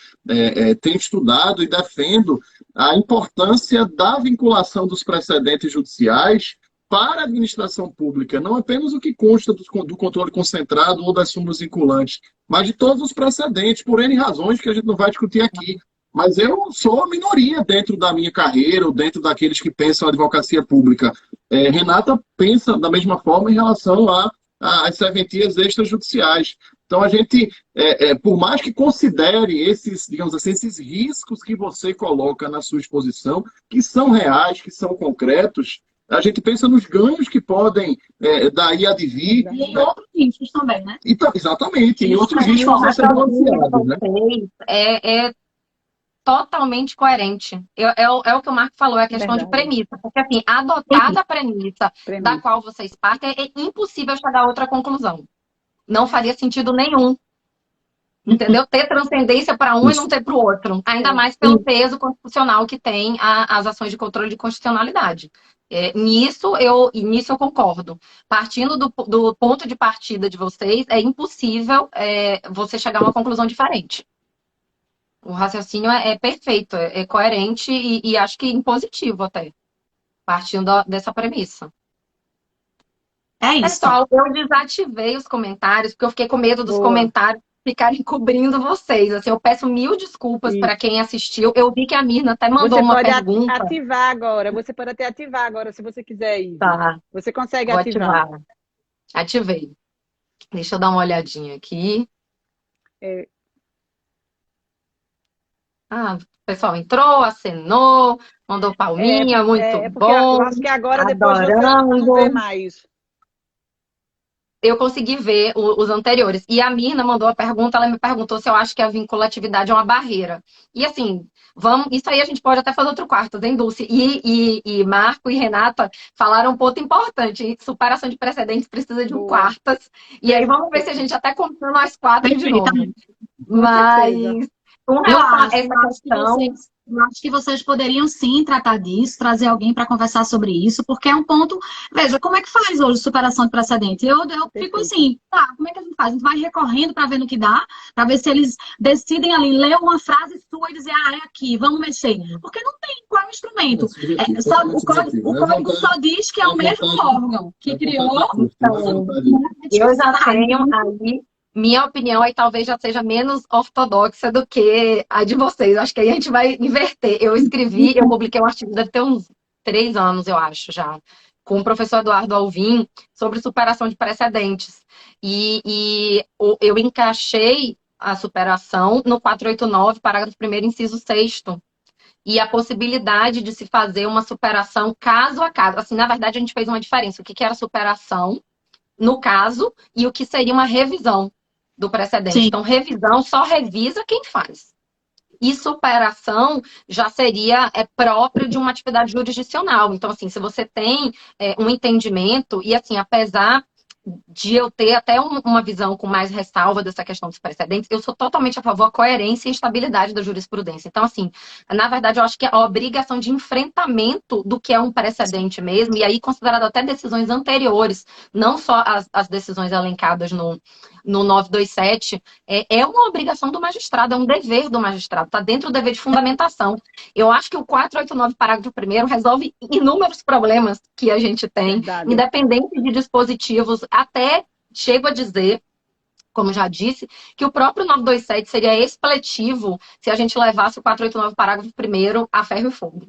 tenho estudado e defendo a importância da vinculação dos precedentes judiciais para a administração pública, não apenas o que consta do controle concentrado ou das súmulas vinculantes, mas de todos os precedentes, por N razões que a gente não vai discutir aqui. Mas eu sou a minoria dentro da minha carreira, ou dentro daqueles que pensam a advocacia pública. Renata pensa da mesma forma em relação às serventias extrajudiciais. Então, a gente, por mais que considere esses, digamos assim, esses riscos que você coloca na sua exposição, que são reais, que são concretos, a gente pensa nos ganhos que podem daí advir. E em outros riscos também, né? Então, exatamente, em outros riscos a serem anunciados, né? Totalmente coerente. É o que o Marco falou, é a questão de premissa. Porque, assim, adotada a premissa da qual vocês partem, é impossível chegar a outra conclusão. Não faria sentido nenhum. Entendeu? Ter transcendência para um e não ter para o outro. Ainda mais pelo peso constitucional que tem as ações de controle de constitucionalidade. Nisso eu concordo. Partindo do ponto de partida de vocês, é impossível você chegar a uma conclusão diferente. O raciocínio é perfeito, é coerente e acho que impositivo até, partindo dessa premissa. É isso. Pessoal, eu desativei os comentários, porque eu fiquei com medo dos comentários ficarem cobrindo vocês. Assim, eu peço mil desculpas para quem assistiu. Eu vi que a Mirna até mandou uma pergunta. Ativar agora. Você pode até ativar agora, se você quiser ir. Tá. Você consegue ativar. Ativei. Deixa eu dar uma olhadinha aqui. O pessoal entrou, acenou, mandou palminha, muito bom. Eu acho que agora, depois você não vê mais. Eu consegui ver os anteriores. E a Mirna mandou a pergunta, ela me perguntou se eu acho que a vinculatividade é uma barreira. E assim, isso aí a gente pode até fazer outro quarto, hein, Dulce? E Marco e Renata falaram um ponto importante. Superação de precedentes precisa de um quartas. E aí vamos ver se a gente até compra nós quatro de novo. Mas... Eu acho que vocês poderiam sim tratar disso, trazer alguém para conversar sobre isso, porque é um ponto. Veja, como é que faz hoje superação de precedente? Eu fico assim, como é que a gente faz? A gente vai recorrendo para ver no que dá, para ver se eles decidem ali ler uma frase sua e dizer, é aqui, vamos mexer. Porque não tem qual é o instrumento. O código só diz que é o mesmo órgão que criou. Eu já tenho aí minha opinião aí talvez já seja menos ortodoxa do que a de vocês. Acho que aí a gente vai inverter. Eu publiquei um artigo, deve ter uns 3 anos, eu acho, já, com o professor Eduardo Alvim, sobre superação de precedentes. Eu encaixei a superação no 489, parágrafo 1º, inciso 6º. E a possibilidade de se fazer uma superação caso a caso. Assim, na verdade, a gente fez uma diferença. O que era superação, no caso, e o que seria uma revisão do precedente. Sim. Então, revisão só revisa quem faz. E superação já seria próprio de uma atividade jurisdicional. Então, assim, se você tem um entendimento, e assim, apesar de eu ter até uma visão com mais ressalva dessa questão dos precedentes, eu sou totalmente a favor da coerência e estabilidade da jurisprudência. Então, assim, na verdade, eu acho que a obrigação de enfrentamento do que é um precedente mesmo, e aí considerado até decisões anteriores, não só as decisões elencadas no 927, é uma obrigação do magistrado, é um dever do magistrado, está dentro do dever de fundamentação. Eu acho que o 489, parágrafo 1º, resolve inúmeros problemas que a gente tem, Verdade. independente de dispositivos, até chego a dizer, como já disse, que o próprio 927 seria expletivo se a gente levasse o 489, parágrafo 1º, a ferro e fogo.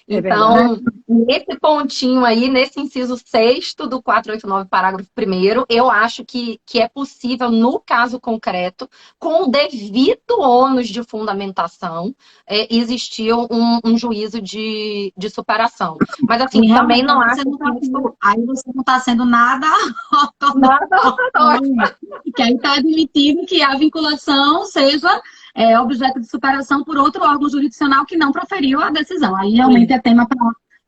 Então, nesse pontinho aí, nesse inciso 6º do 489, parágrafo 1º, eu acho que é possível, no caso concreto, com o devido ônus de fundamentação, existir um juízo de superação. Mas, assim, E também não acho aí você não está sendo nada ortodoxo. que aí está admitindo que a vinculação seja objeto de superação por outro órgão jurisdicional que não proferiu a decisão. Aí realmente é tema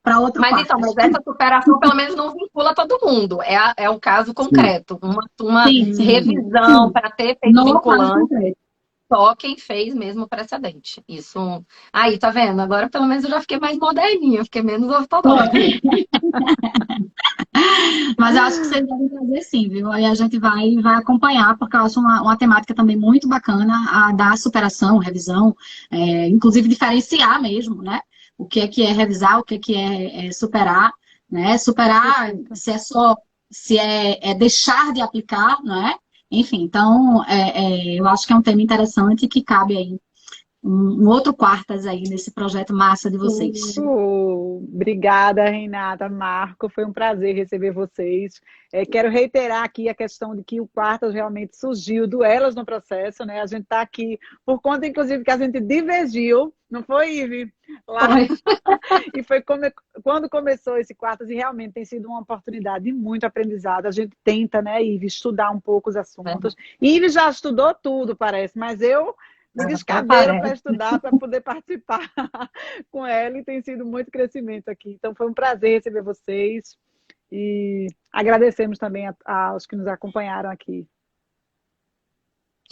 para outro Mas quarto. então, mas essa superação pelo menos não vincula todo mundo. É um caso concreto. Uma revisão para ter feito vinculante. Só quem fez mesmo o precedente. Isso. Aí, tá vendo? Agora pelo menos eu já fiquei mais moderninha, fiquei menos ortodoxa. Mas eu acho que vocês devem trazer sim, viu? Aí a gente vai acompanhar, porque eu acho uma temática também muito bacana, a da superação, revisão, inclusive diferenciar mesmo, né? O que é revisar, o que é superar, né? Superar, se é deixar de aplicar, não é? Enfim, então, eu acho que é um tema interessante que cabe aí um outro quartas aí nesse projeto massa de vocês. Obrigada, Renata, Marco, foi um prazer receber vocês. Quero reiterar aqui a questão de que o quartas realmente surgiu do Elas no Processo, né? A gente está aqui por conta, inclusive, que a gente divergiu, não foi, Ive? Lá. E foi quando começou esse quartas, e realmente tem sido uma oportunidade de muito aprendizado. A gente tenta, né, Ive, estudar um pouco os assuntos. Ive já estudou tudo, parece, mas eu me descabeiro para estudar, para poder participar com ela, e tem sido muito crescimento aqui. Então foi um prazer receber vocês e agradecemos também aos que nos acompanharam aqui.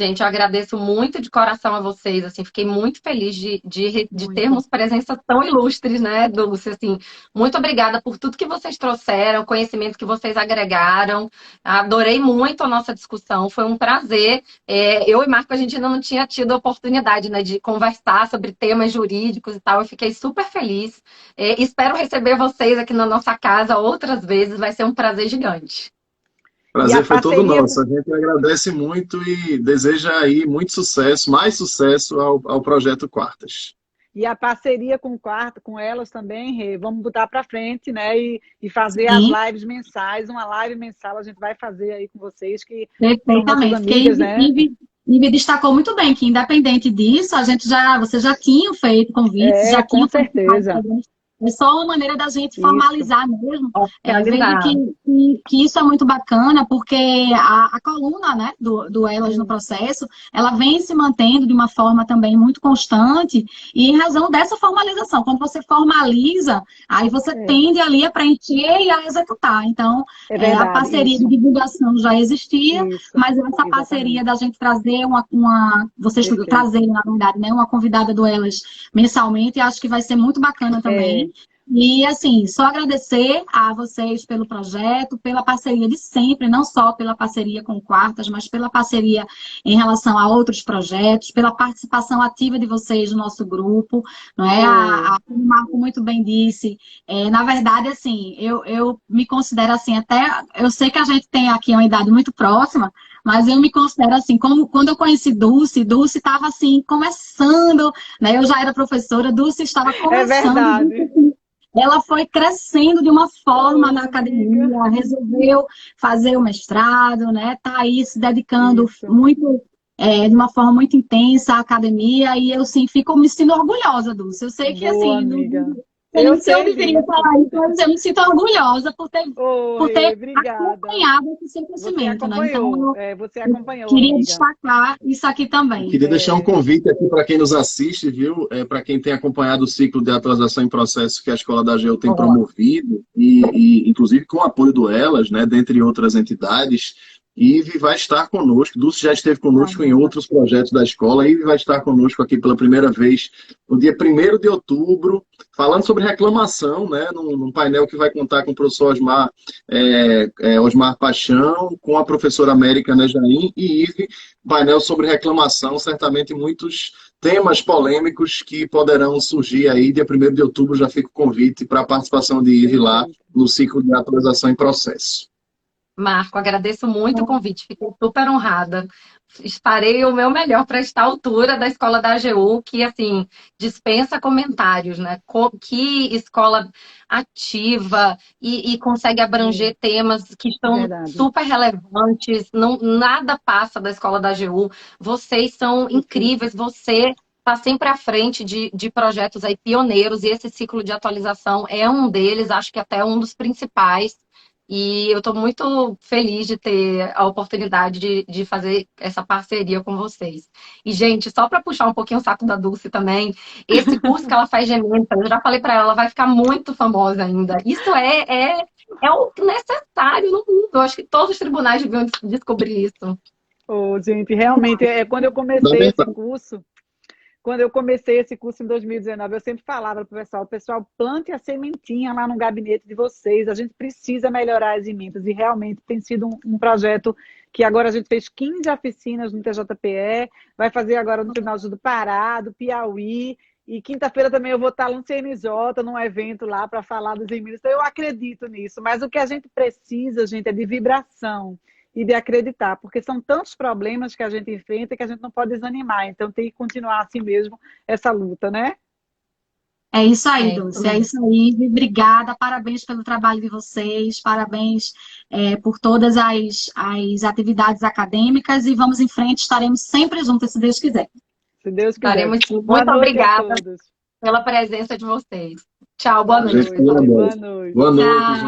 Gente, eu agradeço muito de coração a vocês, assim, fiquei muito feliz de termos presenças tão ilustres, né, Dulce, assim, muito obrigada por tudo que vocês trouxeram, conhecimento que vocês agregaram, adorei muito a nossa discussão, foi um prazer, eu e Marco, a gente ainda não tinha tido a oportunidade, né, de conversar sobre temas jurídicos e tal, eu fiquei super feliz, espero receber vocês aqui na nossa casa outras vezes, vai ser um prazer gigante. O prazer foi todo nosso. A gente agradece muito e deseja aí muito sucesso, mais sucesso ao projeto Quartas. E a parceria com elas também, Rê, vamos botar para frente, né? E fazer as lives mensais, uma live mensal a gente vai fazer aí com vocês, que perfeitamente, amigas, né? E me destacou muito bem que, independente disso, vocês já tinham feito convites, já tinham feito. Com certeza. É só uma maneira da gente formalizar mesmo. Eu vejo que isso é muito bacana, porque a coluna, né, do Elas no Processo, ela vem se mantendo de uma forma também muito constante, e em razão dessa formalização. Quando você formaliza, aí você tende ali a preencher e a executar. Então, a parceria de divulgação já existia, mas essa parceria da gente trazer vocês trazerem, na verdade, né, uma convidada do Elas mensalmente, acho que vai ser muito bacana também. E, assim, só agradecer a vocês pelo projeto, pela parceria de sempre, não só pela parceria com o Quartas, mas pela parceria em relação a outros projetos, pela participação ativa de vocês no nosso grupo, não é? Como o Marco muito bem disse, na verdade, assim, eu me considero, assim, até... Eu sei que a gente tem aqui uma idade muito próxima, mas eu me considero assim, como quando eu conheci Dulce estava assim, começando, né? Eu já era professora, Dulce estava É começando. verdade. Ela foi crescendo de uma forma na Poxa, academia, amiga. resolveu fazer o mestrado, né? Tá aí se dedicando Isso. muito, de uma forma muito intensa à academia, e eu, sim, fico me sentindo orgulhosa, Dulce. Eu sei que, Boa, assim, amiga. eu Eu não sei sei onde viria disso. falar isso, mas eu me sinto orgulhosa Ô, por Rê, ter obrigada. acompanhado esse seu Você crescimento, né? Então, acompanhou. Você eu acompanhou, queria amiga. destacar isso aqui Eu também. queria deixar um É, convite aqui para quem nos assiste, viu? Para quem tem acompanhado o ciclo de atualização em processo que a Escola da AGU tem Boa. promovido, inclusive com o apoio do Elas, né, dentre outras entidades. Ive vai estar conosco, Dulce já esteve tá conosco em bom. outros projetos da escola, Ive vai estar conosco aqui pela primeira vez no dia 1º de outubro, falando sobre reclamação, né, num painel que vai contar com o professor Osmar Paixão, com a professora América Nejaim e Ive, painel sobre reclamação, certamente muitos temas polêmicos que poderão surgir aí. Dia 1º de outubro já fica o convite para a participação de Ive lá Perfeito. no ciclo de atualização em processo. Marco, agradeço muito o convite, fiquei super honrada. Estarei o meu melhor para estar à altura da escola da AGU, que, assim, dispensa comentários, né? Que escola ativa e consegue abranger temas que estão Verdade. super relevantes, não, nada passa da escola da AGU. Vocês são incríveis, você está sempre à frente de projetos aí pioneiros, e esse ciclo de atualização é um deles, acho que até um dos principais. E eu estou muito feliz de ter a oportunidade de fazer essa parceria com vocês. E, gente, só para puxar um pouquinho o saco da Dulce também, esse curso que ela faz de Ementa, eu já falei para ela, ela vai ficar muito famosa ainda. Isso é o necessário no mundo. Eu acho que todos os tribunais deviam descobrir isso. Ô, gente, realmente, quando eu comecei esse curso, em 2019, eu sempre falava para o pessoal, plante a sementinha lá no gabinete de vocês, a gente precisa melhorar as emendas, e realmente tem sido um projeto que agora a gente fez 15 oficinas no TJPE, vai fazer agora no Tribunal do Pará, do Piauí, e quinta-feira também eu vou estar lá no CNJ, num evento lá para falar das emendas, então eu acredito nisso, mas o que a gente precisa, gente, é de vibração e de acreditar, porque são tantos problemas que a gente enfrenta que a gente não pode desanimar. Então tem que continuar assim mesmo essa luta, né? É isso aí, É isso Dulce, é mesmo. isso aí. Obrigada, parabéns pelo trabalho de vocês, parabéns por todas as atividades acadêmicas, e vamos em frente, estaremos sempre juntas, se Deus quiser. Se Deus quiser. Estaremos sim. Boa Muito noite a obrigada todos. pela presença de vocês. Tchau, boa Boa noite. noite. Boa noite. Boa noite, Tchau. gente.